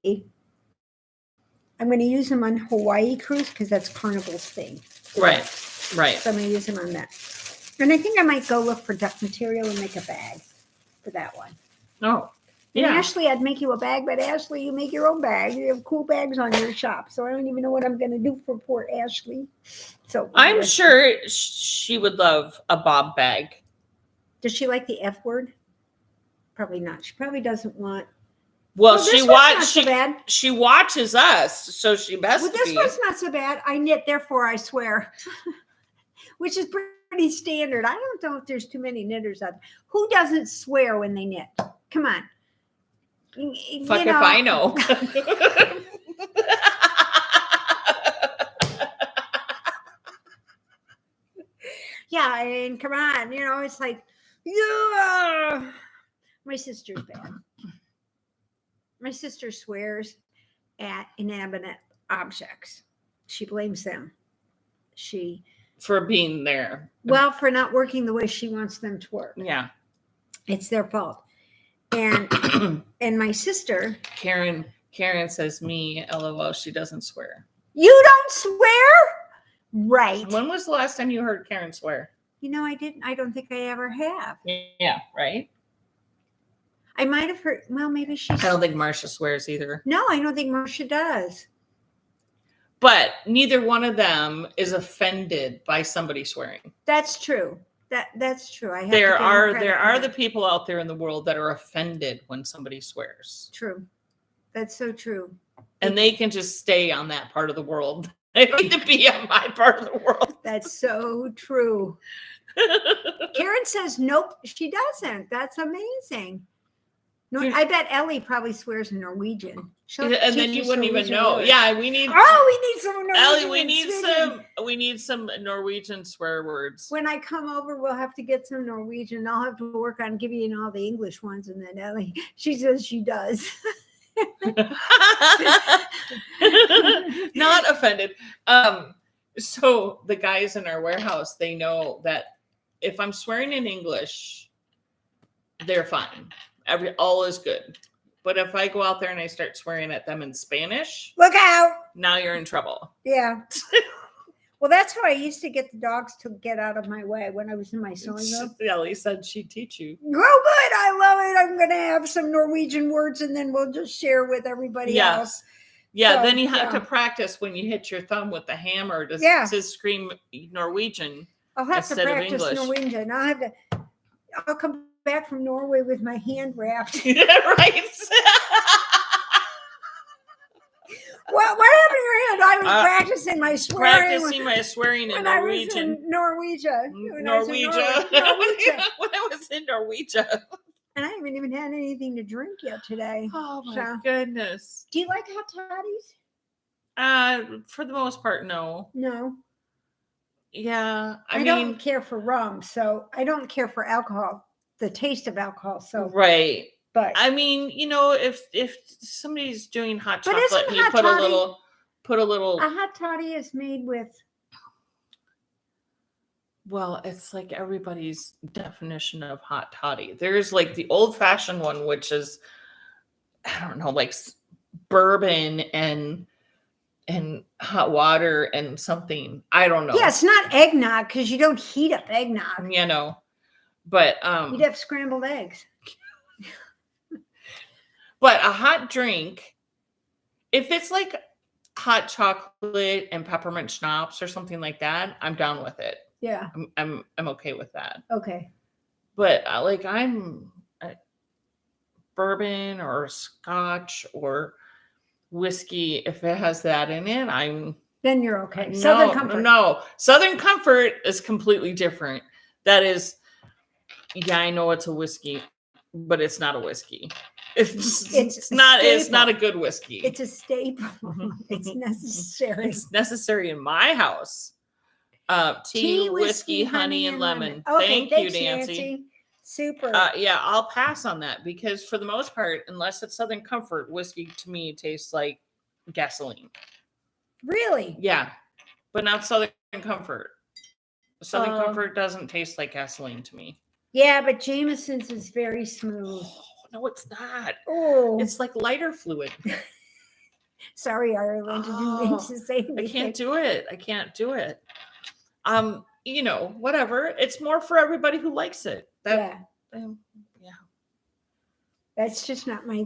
I'm going to use them on Hawaii cruise because that's Carnival's thing. Right. So I'm going to use them on that. And I think I might go look for duck material and make a bag for that one. Oh, and Ashley, I'd make you a bag, but Ashley, you make your own bag. You have cool bags on your shop. So I don't even know what I'm going to do for poor Ashley. So I'm sure she would love a bob bag. Does she like the F word? Probably not. She probably doesn't want Well, this she one's not watches. so bad. She watches us, so she best Well, this be. one's not so bad. I knit, therefore I swear, which is pretty standard. I don't know if there's too many knitters out there. Who doesn't swear when they knit? Come on. Fuck if I know. Yeah, and come on, it's like, yeah. My sister's bad. My sister swears at inanimate objects. She blames them. For being there. Well, for not working the way she wants them to work. Yeah. It's their fault. And and my sister, Karen says me, LOL, she doesn't swear. you don't swear? Right. When was the last time you heard Karen swear? I didn't. I don't think I ever have. Yeah, right? I might have heard. Well, maybe she. I don't think Marcia swears either. No, I don't think Marcia does. But neither one of them is offended by somebody swearing. That's true. That's true. I have There to are the people out there in the world that are offended when somebody swears. True. That's so true. And they can just stay on that part of the world. They don't need to be on my part of the world. That's so true. Karen says nope, she doesn't. That's amazing. No, I bet Ellie probably swears in Norwegian. And then you wouldn't even know. Words. Yeah, we need. Oh, we need some Norwegian. Ellie, we need some Norwegian swear words. When I come over, we'll have to get some Norwegian. I'll have to work on giving you all the English ones, and then Ellie, she says she does. Not offended. So the guys in our warehouse, they know that if I'm swearing in English, they're fine. All is good. But if I go out there and I start swearing at them in Spanish, look out! Now you're in trouble. Yeah. Well, that's how I used to get the dogs to get out of my way when I was in my sewing room. Ellie said she'd teach you. Oh, good. I love it. I'm going to have some Norwegian words and then we'll just share with everybody else. Yeah, So, then you have to practice when you hit your thumb with the hammer to scream Norwegian. I'll have to instead of practice English. Norwegian. I'll come back from Norway with my hand wrapped. Yeah, right. What happened to your hand? I was practicing my swearing. Practicing my swearing in when Norwegian. I was in Norwegia. Norwegia. When I was in Norwegia. And I haven't even had anything to drink yet today. Oh my goodness. Do you like hot toddies? For the most part, no. No. Yeah. I don't care for rum, so I don't care for alcohol, the taste of alcohol. So right. But I mean, if somebody's doing hot but chocolate and you put a little a hot toddy is made with, well, it's like everybody's definition of hot toddy. There's like the old fashioned one, which is, I don't know, like bourbon and hot water and something. I don't know. Yeah, it's not eggnog because you don't heat up eggnog. But you'd have scrambled eggs. But a hot drink, if it's like hot chocolate and peppermint schnapps or something like that, I'm down with it. Yeah, I'm okay with that. Okay. But I'm bourbon or scotch or whiskey, if it has that in it, then you're okay. Southern Comfort. No, Southern Comfort is completely different. That is, yeah, I know it's a whiskey, but it's not a whiskey. It's not a good whiskey. It's a staple. It's necessary. It's necessary in my house. Tea, whiskey, honey, and lemon. Okay, Thank you, Nancy. Super. Yeah, I'll pass on that because for the most part, unless it's Southern Comfort, whiskey to me tastes like gasoline. Really? Yeah, but not Southern Comfort. Southern Comfort doesn't taste like gasoline to me. Yeah, but Jameson's is very smooth. No, it's not. Oh, it's like lighter fluid. Sorry, Ireland. You didn't mean to say anything. I can't do it. Whatever. It's more for everybody who likes it. Yeah. That's just not my.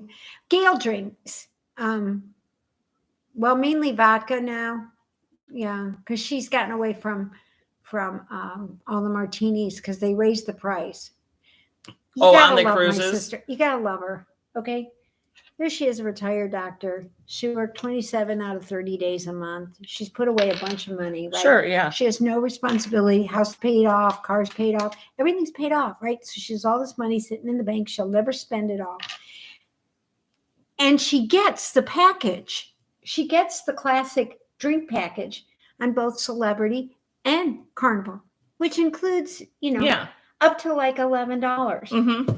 Gail drinks. Well, mainly vodka now. Yeah, because she's gotten away from all the martinis because they raised the price. On the cruises. You gotta love her, okay? There she is, a retired doctor. She worked 27 out of 30 days a month. She's put away a bunch of money. Right? Sure, yeah. She has no responsibility. House paid off, cars paid off. Everything's paid off, right? So she has all this money sitting in the bank. She'll never spend it all. And she gets the package. She gets the classic drink package on both Celebrity and Carnival, which includes, up to like $11. Mm-hmm.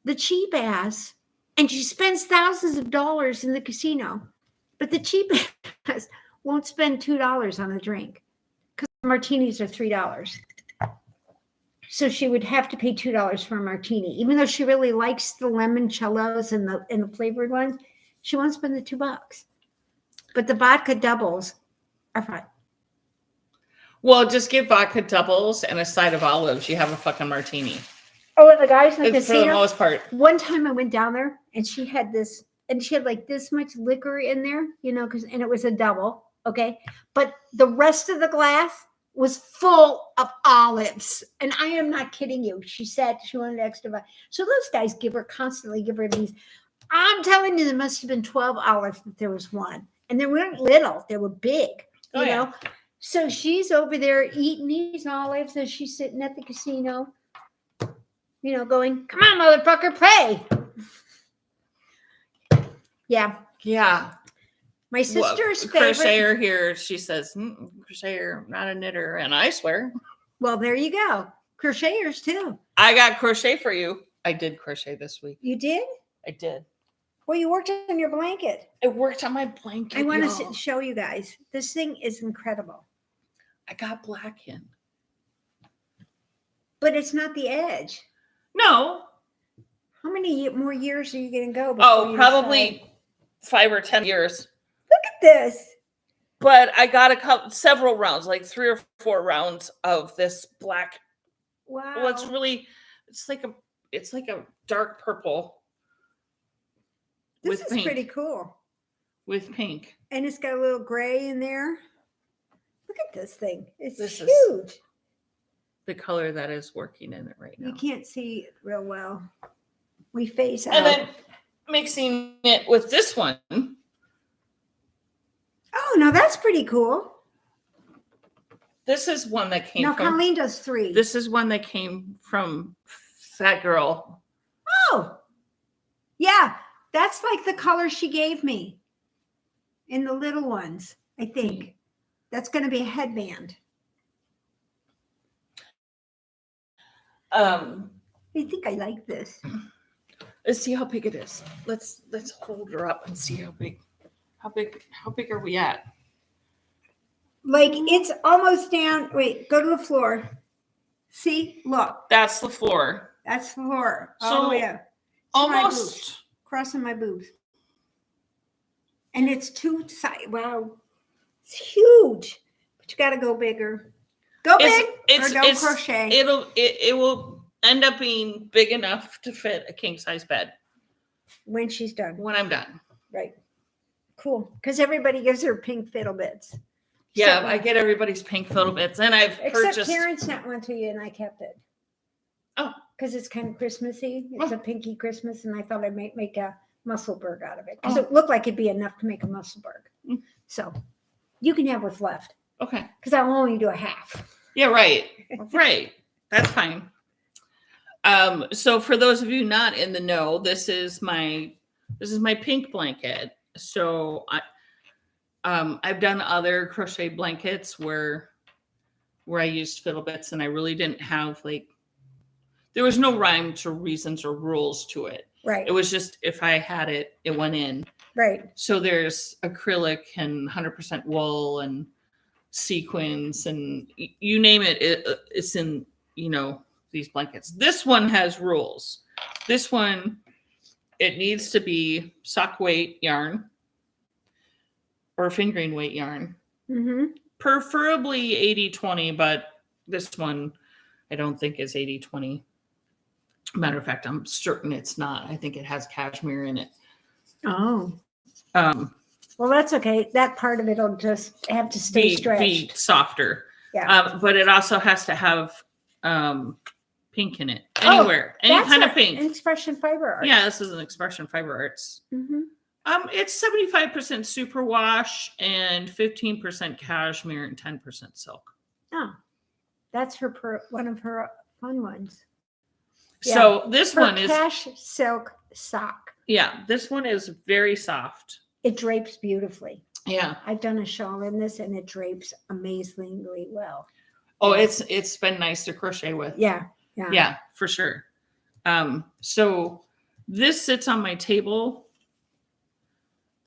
The cheap ass, and she spends thousands of dollars in the casino, but the cheap ass won't spend $2 on a drink because martinis are $3. So she would have to pay $2 for a martini, even though she really likes the limoncellos and the flavored ones. She won't spend the $2. But the vodka doubles are fine. Well, just give vodka doubles and a side of olives. You have a fucking martini. Oh, and the guys in the casino. For the most part. One time I went down there and she had like this much liquor in there, and it was a double. Okay. But the rest of the glass was full of olives. And I am not kidding you. She said she wanted extra. So those guys constantly give her these. I'm telling you, there must have been 12 olives if there was one. And they weren't little, they were big, you know. So she's over there eating these olives as she's sitting at the casino, going, come on, motherfucker, play. Yeah. Yeah. My sister's favorite. Crocheter here, she says, crocheter, not a knitter. And I swear. Well, there you go. Crocheters too. I got crochet for you. I did crochet this week. You did? I did. Well, you worked on your blanket. It worked on my blanket. I want to show you guys. This thing is incredible. I got black in. But it's not the edge. No. How many more years are you going to go? Oh, probably 5 or 10 years. Look at this. But I got several rounds, like 3 or 4 rounds of this black. Wow. Well, it's like a dark purple. This is pink. Pretty cool. With pink. And it's got a little gray in there. Look at this thing. It's huge. The color that is working in it right now. You can't see it real well. We face out. And then mixing it with this one. Oh, no, that's pretty cool. This is one that came from. No, Colleen does 3. This is one that came from Phat Girl. Oh, yeah. That's like the color she gave me in the little ones, I think. That's going to be a headband. I think I like this. Let's see how big it is. Let's hold her up and see how big are we at? Like it's almost down. Wait, go to the floor. See, look. That's the floor. That's the floor. All the way up. Almost crossing my boobs. And it's 2 sides. Wow. It's huge. But you got to go bigger. Go big or don't crochet. It will end up being big enough to fit a king size bed. When she's done. When I'm done. Right. Cool. Because everybody gives her pink fiddle bits. Yeah, I get everybody's pink fiddle bits. And Except Karen sent one to you and I kept it. Oh. Because it's kind of Christmassy. It's a pinky Christmas, and I thought I'd make a Musselburgh out of it. Because it looked like it'd be enough to make a Musselburgh. So you can have what's left. Okay. Because I'll only do a half. Yeah, right. Right. That's fine. So for those of you not in the know, this is my pink blanket. So I've done other crochet blankets where I used fiddle bits, and I really didn't have there was no rhymes or reasons or rules to it. Right. It was just if I had it, it went in. Right. So there's acrylic and 100% wool and sequins and you name it, it's in, these blankets. This one has rules. This one, it needs to be sock weight yarn or fingering weight yarn. Mm-hmm. Preferably 80-20, but this one I don't think is 80-20. Matter of fact, I'm certain it's not. I think it has cashmere in it. Oh. Well, that's okay. That part of it will just have to stay stretched. Be softer. Yeah. But it also has to have pink in it. Anywhere. Any kind of pink. Expression Fiber Arts. Yeah, this is an Expression Fiber Arts. Mm-hmm. It's 75% superwash and 15% cashmere and 10% silk. Oh, that's one of her fun ones. So this her one is cash silk sock. Yeah, this one is very soft. It drapes beautifully. Yeah. I've done a shawl in this and it drapes amazingly well. Oh, it's been nice to crochet with. Yeah. Yeah, for sure. So this sits on my table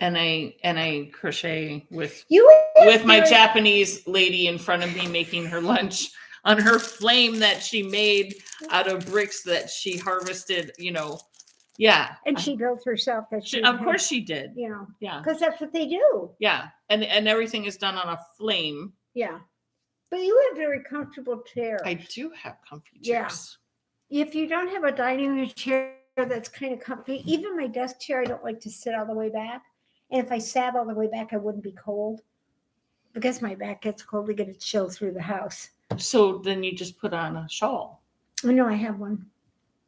and I crochet with my Japanese lady in front of me making her lunch on her flame that she made out of bricks that she harvested, Yeah. And she built herself of course she did. Yeah. Because that's what they do. Yeah. And everything is done on a flame. Yeah. But you have very comfortable chairs. I do have comfy chairs. Yeah. If you don't have a dining room chair that's kind of comfy, even my desk chair, I don't like to sit all the way back. And if I sat all the way back, I wouldn't be cold. Because my back gets cold, we get a chill through the house. So then you just put on a shawl. Oh, no, I have one.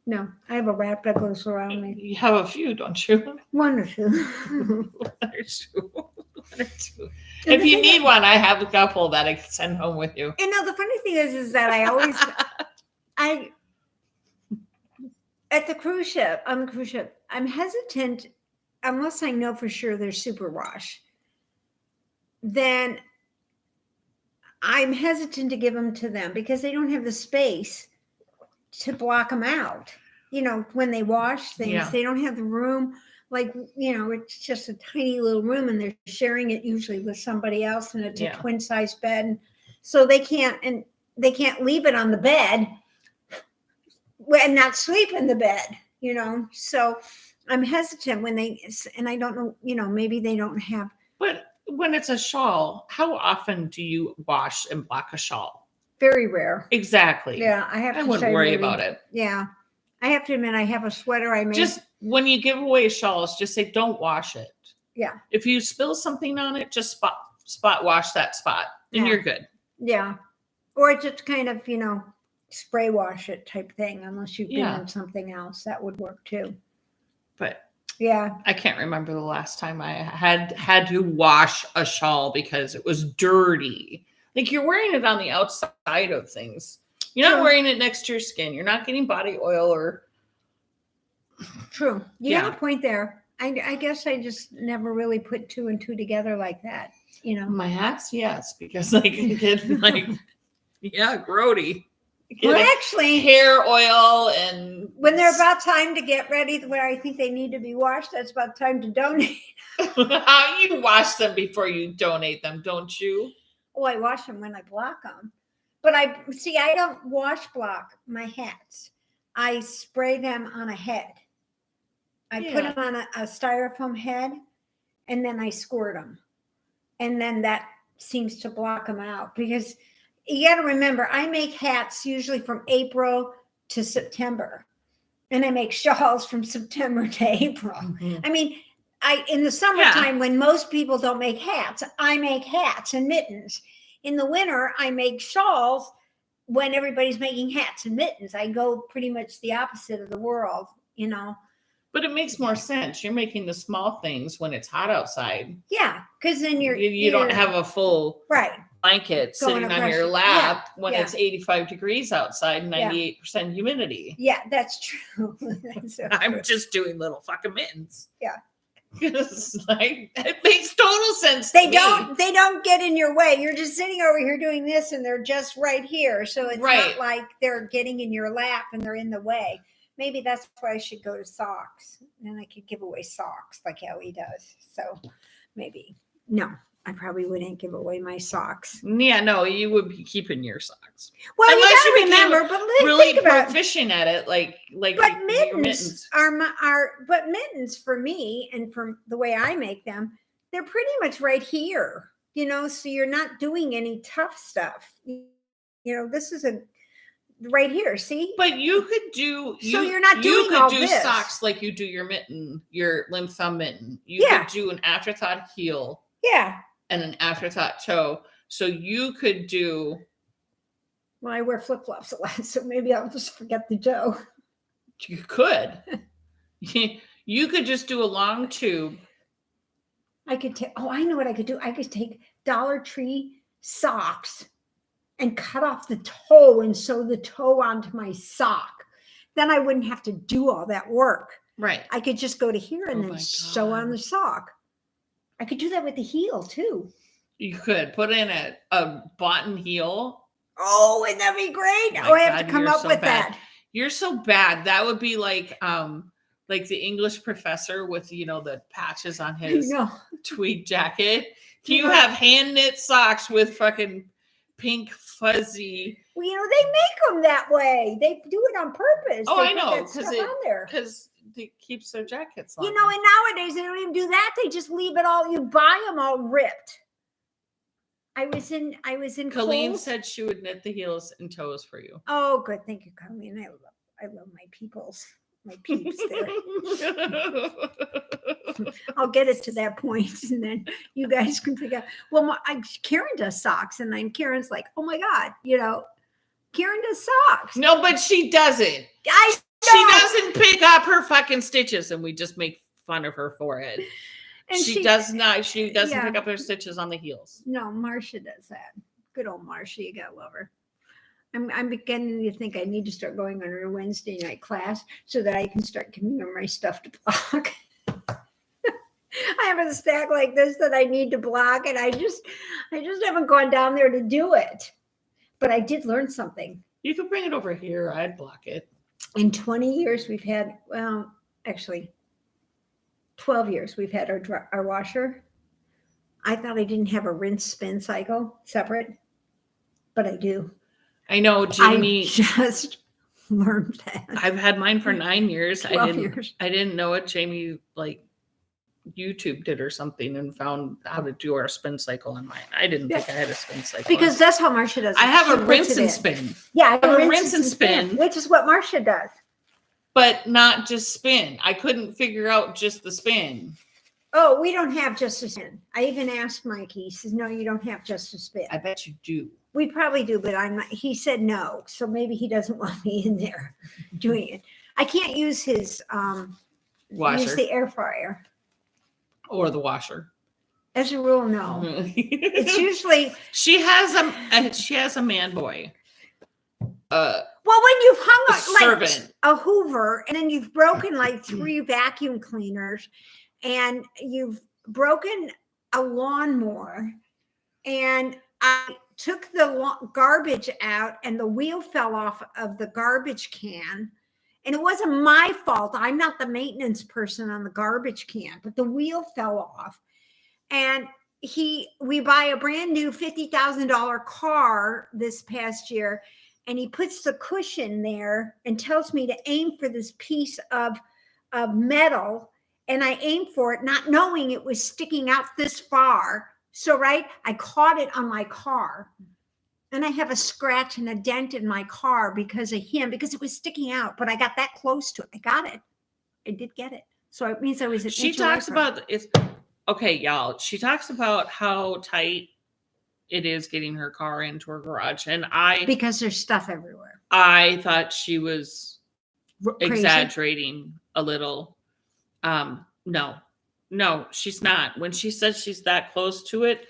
No, I have a wrap that goes around me. You have a few, don't you? One or two. One or two. If you need one, I have a couple that I can send home with you. The funny thing is that I always, on the cruise ship, I'm hesitant, unless I know for sure they're superwash, then I'm hesitant to give them to them because they don't have the space to block them out. When they wash things, they don't have the room. Like, it's just a tiny little room and they're sharing it usually with somebody else and it's a twin size bed. So they can't leave it on the bed and not sleep in the bed, So I'm hesitant and I don't know, maybe they don't have. But when it's a shawl, how often do you wash and block a shawl? Very rare. Exactly. Yeah, I wouldn't worry about it. Yeah. I have to admit, I have a sweater I made. Just when you give away shawls, just say, don't wash it. Yeah. If you spill something on it, just spot wash that spot and you're good. Yeah. Or just kind of, spray wash it type thing, unless you've been in something else. That would work too. But yeah, I can't remember the last time I had to wash a shawl because it was dirty. Like you're wearing it on the outside of things. You're not wearing it next to your skin. You're not getting body oil or. True. You have a point there. I guess I just never really put two and two together like that. My hats, yes, because I can get grody. Well, actually, hair oil and when they're about time to get ready, where I think they need to be washed, that's about time to donate. You wash them before you donate them, don't you? Oh, I wash them when I block them. But I don't wash block my hats. I spray them on a head. I put them on a styrofoam head, and then I squirt them. And then that seems to block them out. Because you got to remember, I make hats usually from April to September. And I make shawls from September to April. Mm-hmm. I mean, in the summertime, when most people don't make hats, I make hats and mittens. In the winter, I make shawls when everybody's making hats and mittens. I go pretty much the opposite of the world, But it makes more sense. You're making the small things when it's hot outside. Yeah, because then you don't have a full blanket sitting on your lap when it's 85 degrees outside and 98% humidity. Yeah, that's true. I'm just doing little fucking mittens. Yeah. Because it makes total sense. They don't get in your way. You're just sitting over here doing this and they're just right here. So it's not like they're getting in your lap and they're in the way. Maybe that's why I should go to socks. Then I could give away socks like Ellie does. So maybe. No, I probably wouldn't give away my socks. Yeah, no, you would be keeping your socks. Well, unless you remember, but really proficient at it, like. But mittens but mittens for me and from the way I make them, they're pretty much right here. So you're not doing any tough stuff. This is right here, see? But you could do. So you're not doing all this. You could do socks like you do your mitten, your limb thumb mitten. You could do an afterthought heel. Yeah. And an afterthought toe. So you could do Well, I wear flip-flops a lot, so maybe I'll just forget the toe. You could. You could just do a long tube. I could take, I know what I could do. I could take Dollar Tree socks and cut off the toe and sew the toe onto my sock. Then I wouldn't have to do all that work. Right. I could just go to here and then sew on the sock. I could do that with the heel too. You could put in a button heel. Oh, wouldn't that be great? Oh, I have to come up with that. You're so bad. That would be like the English professor with, the patches on his tweed jacket. You have hand knit socks with fucking pink fuzzy. Well, they make them that way. They do it on purpose. Oh, I know. Because it keeps their jackets on. And nowadays they don't even do that. They just leave it all. You buy them all ripped. I was in Colleen Kohl's. said she would knit the heels and toes for you. Oh, good. Thank you, Colleen. I love my peeps there. I'll get it to that point, and then you guys can figure out. Well, Karen does socks, and then Karen's like, "Oh my God, Karen does socks." No, but she doesn't. She doesn't pick up her fucking stitches, and we just make fun of her for it. And she does not. She doesn't pick up her stitches on the heels. No, Marcia does that. Good old Marcia, you gotta love her. I'm beginning to think I need to start going on her Wednesday night class so that I can start giving her my stuff to block. I have a stack like this that I need to block, and I just haven't gone down there to do it. But I did learn something. You could bring it over here. I'd block it. In 20 years, we've had, actually 12 years, we've had our washer. I thought I didn't have a rinse spin cycle separate, but I do. I know, Jamie. I just learned that. I've had mine for 9 years. 12 years. I didn't know it. Jamie YouTubed it or something and found how to do our spin cycle on mine. I didn't think I had a spin cycle. Because that's how Marcia does it. I have a rinse and spin. Yeah, I have a rinse and spin. Which is what Marcia does. But not just spin. I couldn't figure out just the spin. Oh, we don't have just a spin. I even asked Mikey. He says, no, you don't have just a spin. I bet you do. We probably do, but I'm not. He said no. So maybe he doesn't want me in there doing it. I can't use his washer. Use the air fryer. Or the washer. As a rule, no. It's usually she has a man boy. Well, when you've hung like a Hoover and then you've broken like 3 vacuum cleaners and you've broken a lawnmower, and I took the garbage out and the wheel fell off of the garbage can. And it wasn't my fault. I'm not the maintenance person on the garbage can, but the wheel fell off. And we buy a brand new $50,000 car this past year, and he puts the cushion there and tells me to aim for this piece of metal. And I aimed for it, not knowing it was sticking out this far. So, I caught it on my car. And I have a scratch and a dent in my car because of him, because it was sticking out. But I got that close to it. I got it. I did get it. So it means I was an She talks about it's okay, y'all. She talks about how tight it is getting her car into her garage. And because there's stuff everywhere. I thought she was Crazy. Exaggerating a little. No, she's not. When she says she's that close to it,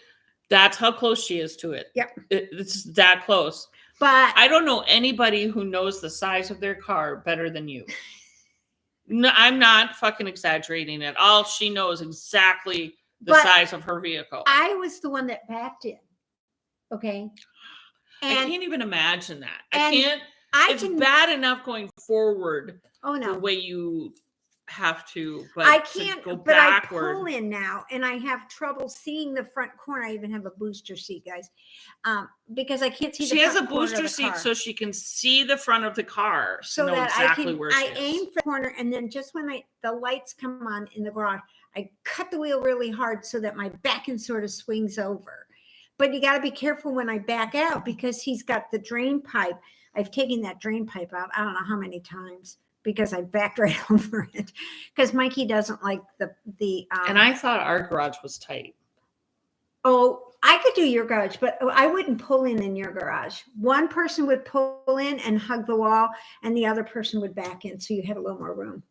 that's how close she is to it. Yep. It's that close. But I don't know anybody who knows the size of their car better than you. No, I'm not fucking exaggerating at all. She knows exactly the size of her vehicle. I was the one that backed in. Okay. And I can't even imagine that. It's bad enough going forward. Oh no. The way you have to, but I can't go but backward. I pull in now and I have trouble seeing the front corner. I even have a booster seat, guys, because I can't see the front corner. She has a booster seat so she can see the front of the car, so know that exactly where she I is. aim for the corner, and then just when the lights come on in the garage, I cut the wheel really hard so that my back end sort of swings over. But you got to be careful when I back out, because he's got the drain pipe. I've taken that drain pipe out I don't know how many times, because I backed right over it, because Mikey doesn't like the and I thought our garage was tight. Oh, I could do your garage, but I wouldn't pull in your garage. One person would pull in and hug the wall, and the other person would back in, so you had a little more room.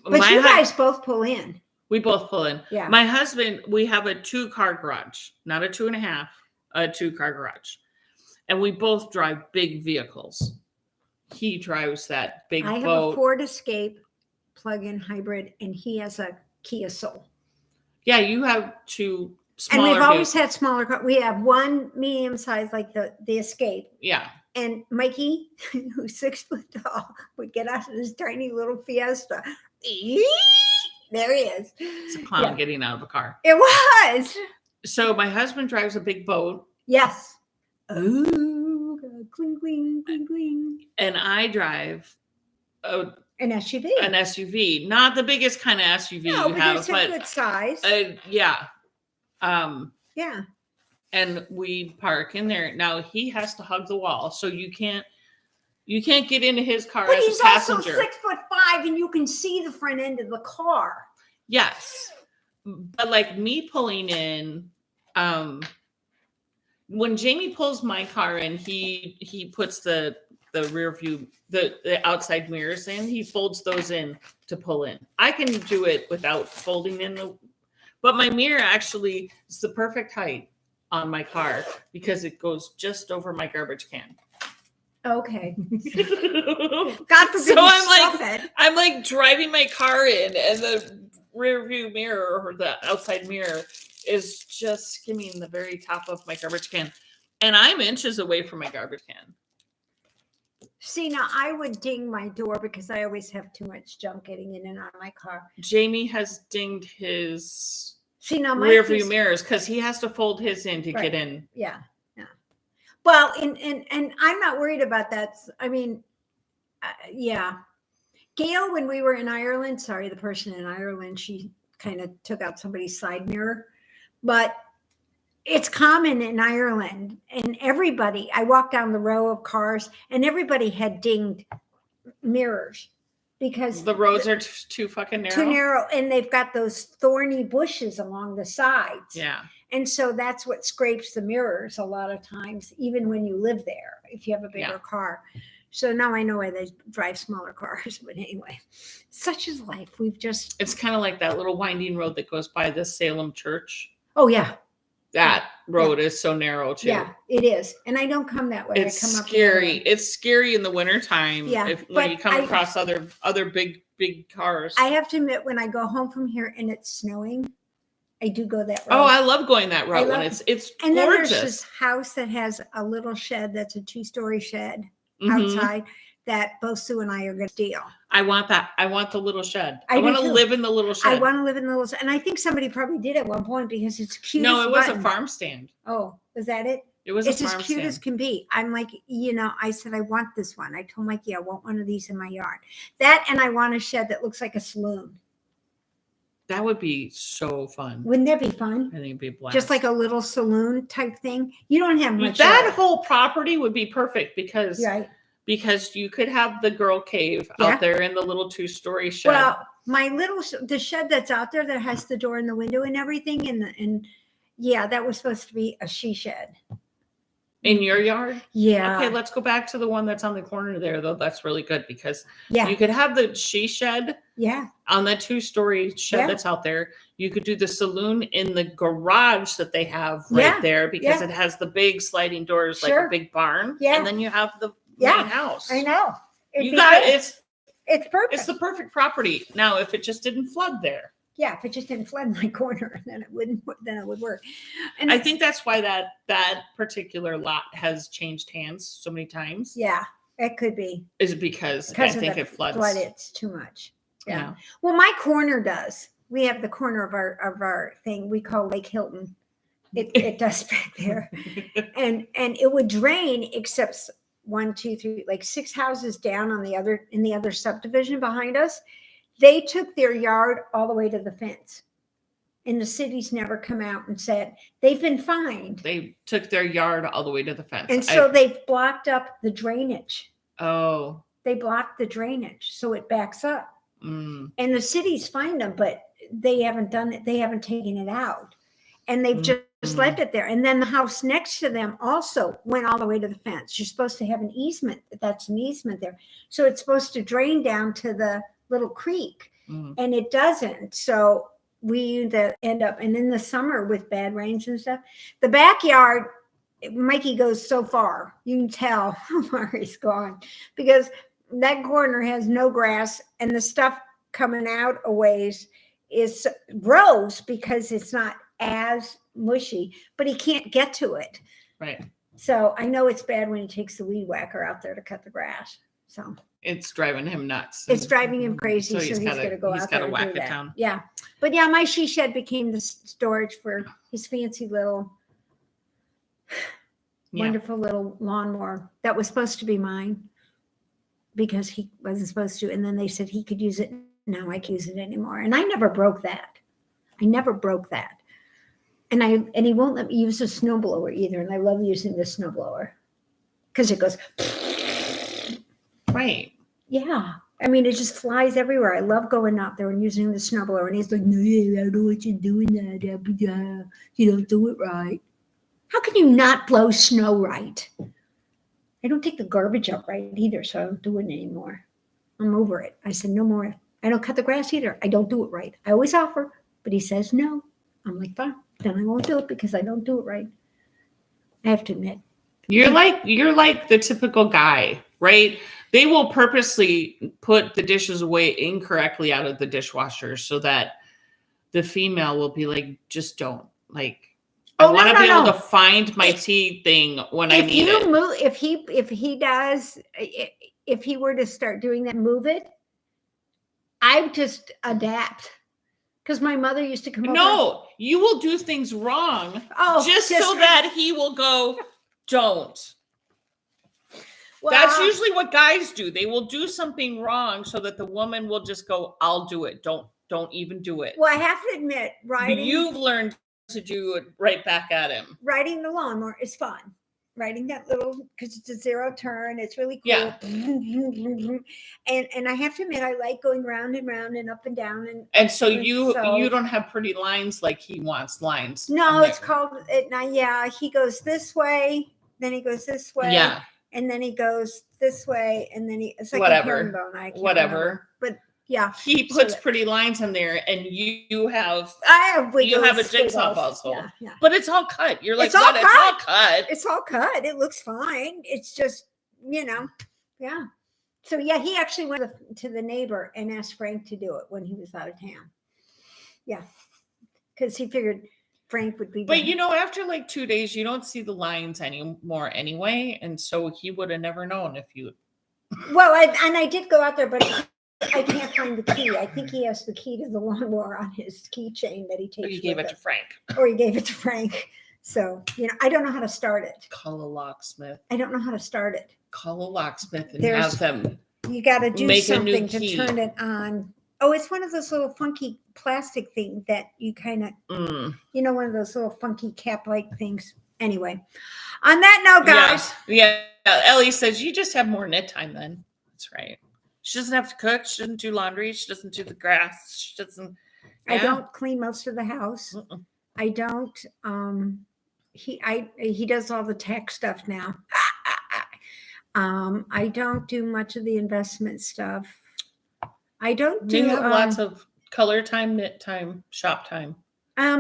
But you guys both pull in. We both pull in. Yeah. My husband, we have a 2-car garage, not a 2.5, a 2-car garage. And we both drive big vehicles. He drives that big boat. I have a Ford Escape plug-in hybrid, and he has a Kia Soul. Yeah, you have 2 smaller. And we've always had smaller cars. We have one medium size, like the Escape. Yeah. And Mikey, who's 6 foot tall, would get out of this tiny little Fiesta. There he is. It's a clown getting out of a car. It was. So my husband drives a big boat. Yes. Oh, cling, cling, cling, cling. And I drive an SUV. An SUV, not the biggest kind of SUV No, you have, it's a but good size. Yeah. Yeah. And we park in there. Now he has to hug the wall, so you can't get into his car but as he's a passenger. also 6'5", and you can see the front end of the car. Yes, but like me pulling in, when Jamie pulls my car in, he puts the rear view, the outside mirrors in. He folds those in to pull in. I can do it without folding in but my mirror actually is the perfect height on my car because it goes just over my garbage can. Okay. God forbid. So I'm like driving my car in, and the rear view mirror or the outside mirror is just skimming the very top of my garbage can, and I'm inches away from my garbage can. See, now I would ding my door because I always have too much junk getting in and out of my car. Jamie has dinged his my rear view mirrors because he has to fold his in to get in. Yeah. Well, and I'm not worried about that. I mean, yeah. Gail, when we were in Ireland, sorry, the person in Ireland, she kind of took out somebody's side mirror, but it's common in Ireland, and everybody, I walked down the row of cars and everybody had dinged mirrors because the roads are too fucking narrow. Too narrow, and they've got those thorny bushes along the sides. Yeah. And so that's what scrapes the mirrors a lot of times, even when you live there, if you have a bigger car. So now I know why they drive smaller cars. But anyway, such is life. It's kind of like that little winding road that goes by the Salem church. Oh, yeah. That road is so narrow too. Yeah, it is. And I don't come that way. It's scary. It's scary in the wintertime. Yeah. When you come across other big cars. I have to admit, when I go home from here and it's snowing, I do go that road. Oh, I love going that road when it's gorgeous. And then there's this house that has a little shed that's a 2-story shed outside that both Sue and I are going to steal. I want that. I want the little shed. I want to live in the little shed. I want to live in the little shed. And I think somebody probably did at one point because it's cute. No, it was a farm stand. Oh, was that it? It was it's a farm as cute stand. As can be. I'm like, I said, I want this one. I told Mikey I want one of these in my yard. That, and I want a shed that looks like a saloon. That would be so fun. Wouldn't that be fun? I think it'd be a blast. Just like a little saloon type thing. You don't have much. That whole property would be perfect because right. Because you could have the girl cave out there in the little 2-story shed. Well, the shed that's out there that has the door and the window and everything, and that was supposed to be a she shed. In your yard? Yeah. Okay, let's go back to the one that's on the corner there, though. That's really good because you could have the she shed on that 2-story shed that's out there. You could do the saloon in the garage that they have right there because it has the big sliding doors like a big barn. Yeah. And then you have the main house. I know. It's perfect. It's the perfect property. Now, if it just didn't flood there. Yeah, if it just didn't flood my corner, then it would work. And I think that's why that particular lot has changed hands so many times. Yeah, it could be. Is because I think it floods. It's too much. Yeah. Well, my corner does. We have the corner of our thing we call Lake Hilton. It does back there, and it would drain except 1, 2, 3, like 6 houses down in the other subdivision behind us. They took their yard all the way to the fence, and the city's never come out and said they've been fined. They took their yard all the way to the fence. And so they've blocked up the drainage. Oh. They blocked the drainage, so it backs up. Mm. And the city's fined them, but they haven't done it. They haven't taken it out. and they've just left it there. And then the house next to them also went all the way to the fence. You're supposed to have an easement. That's an easement there. So it's supposed to drain down to the little creek, and it doesn't. So we end up, and in the summer with bad rains and stuff, the backyard, Mikey goes so far. You can tell how far he's gone because that corner has no grass, and the stuff coming out a ways grows because it's not as mushy, but he can't get to it. Right. So I know it's bad when he takes the weed whacker out there to cut the grass. So it's driving him nuts. It's driving him crazy. So he's going to go out there and whack do it that. down. Yeah. But yeah, my she shed became the storage for his fancy little wonderful little lawnmower that was supposed to be mine because he wasn't supposed to. And then they said he could use it. Now I can't use it anymore. And I never broke that. And he won't let me use a snowblower either. And I love using the snowblower because it goes. Right. Yeah. I mean, it just flies everywhere. I love going out there and using the snowblower. And he's like, no, I don't know what you're doing there. You don't do it right. How can you not blow snow right? I don't take the garbage out right either, so I don't do it anymore. I'm over it. I said, no more. I don't cut the grass either. I don't do it right. I always offer, but he says no. I'm like, fine. Then I won't do it because I don't do it right. I have to admit. You're like the typical guy, right? They will purposely put the dishes away incorrectly out of the dishwasher so that the female will be like, just don't. Like, I want to be able to find my tea thing when I need it. If he were to start doing that, move it, I would just adapt. Because my mother used to come over. No, you will do things wrong. Just so that he will go, don't. Well, that's usually what guys do. They will do something wrong so that the woman will just go, I'll do it. Don't even do it. Well, I have to admit, you've learned to do it right back at him. Riding the lawnmower is fun. Riding that little, because it's a zero turn. It's really cool. Yeah. And I have to admit, I like going round and round and up and down. And so you don't have pretty lines like he wants lines. No, it's called it. Yeah, he goes this way, then he goes this way. Yeah. And then he goes this way, and then it's like whatever. a herringbone. Whatever. But yeah, he puts pretty lines in there, and you have a jigsaw puzzle. Yeah. But it's all cut. You're like, it's all cut. It's all cut. It looks fine. It's just, yeah. So yeah, he actually went to the neighbor and asked Frank to do it when he was out of town. Yeah, because he figured Frank would be. But after like 2 days, you don't see the lines anymore anyway, and so he would have never known if you. Well, I did go out there, but I can't find the key. I think he has the key to the lawnmower on his keychain that he takes. Or he gave it to Frank. Or he gave it to Frank. So I don't know how to start it. Call a locksmith. I don't know how to start it. Call a locksmith and have them. You got to do something to turn it on. Oh, it's one of those little funky plastic things that you kind of, one of those little funky cap-like things. Anyway, on that note, guys. Yeah. Ellie says you just have more knit time then. That's right. She doesn't have to cook. She doesn't do laundry. She doesn't do the grass. She doesn't. Yeah. I don't clean most of the house. I don't. He does all the tech stuff now. I don't do much of the investment stuff. I don't do. You have lots of color time, knit time, shop time.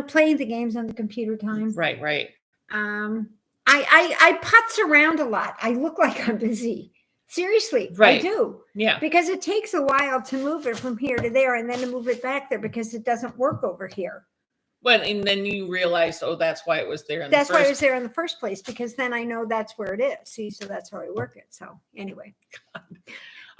Playing the games on the computer time. Right. I putz around a lot. I look like I'm busy. Seriously, right. I do. Yeah. Because it takes a while to move it from here to there and then to move it back there because it doesn't work over here. Well, and then you realize, that's why it was there. That's why it was there in the first place, because then I know that's where it is. See, so that's how I work it. So anyway.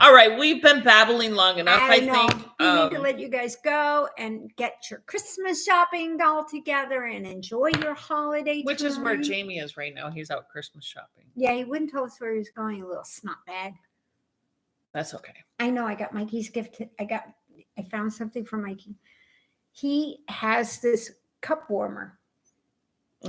All right. We've been babbling long enough, I think. We need to let you guys go and get your Christmas shopping all together and enjoy your holiday Which time. is where Jamie is right now. He's out Christmas shopping. Yeah, he wouldn't tell us where he was going, a little snot bag. That's okay. I know. I got Mikey's gift. I found something for Mikey. He has this cup warmer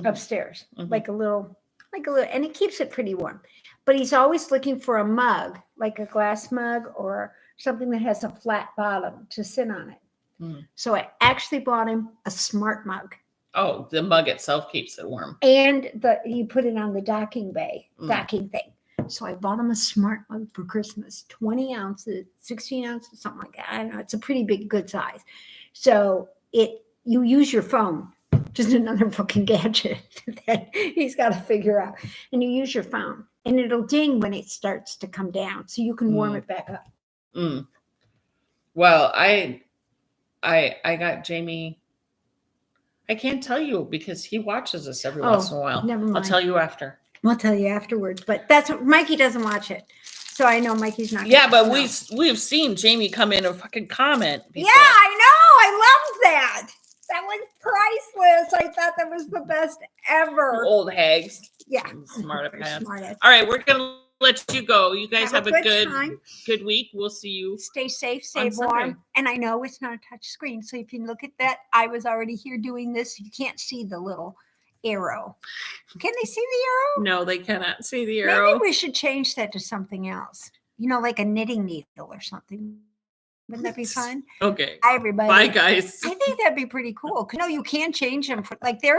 upstairs, like a little, and it keeps it pretty warm. But he's always looking for a mug, like a glass mug or something that has a flat bottom to sit on it. So I actually bought him a smart mug. Oh, the mug itself keeps it warm. And you put it on the docking Mm. thing. So I bought him a smart mug for Christmas, 20 ounces, 16 ounces, something like that. I don't know. It's a pretty big, good size. So you use your phone, just another fucking gadget that he's got to figure out. And you use your phone, and it'll ding when it starts to come down, so you can warm it back up. Mm. Well, I got Jamie. I can't tell you because he watches us every once in a while. Never mind. I'll tell you after. I'll tell you afterwards. But that's what Mikey doesn't watch it, so I know Mikey's not. Yeah, but we've seen Jamie come in and fucking comment. Before. Yeah, I know. I love that. That was priceless. I thought that was the best ever. Old hags. Yeah. Smart pants. All right, we're gonna let you go. You guys have a good week. We'll see you. Stay safe, stay warm. And I know it's not a touch screen, so if you look at that, I was already here doing this. You can't see the little arrow. Can they see the arrow? No, they cannot see the arrow. Maybe we should change that to something else. Like a knitting needle or something. Wouldn't that be fun? Okay. Bye, everybody. Bye, guys. I think that'd be pretty cool. No, you can change them. There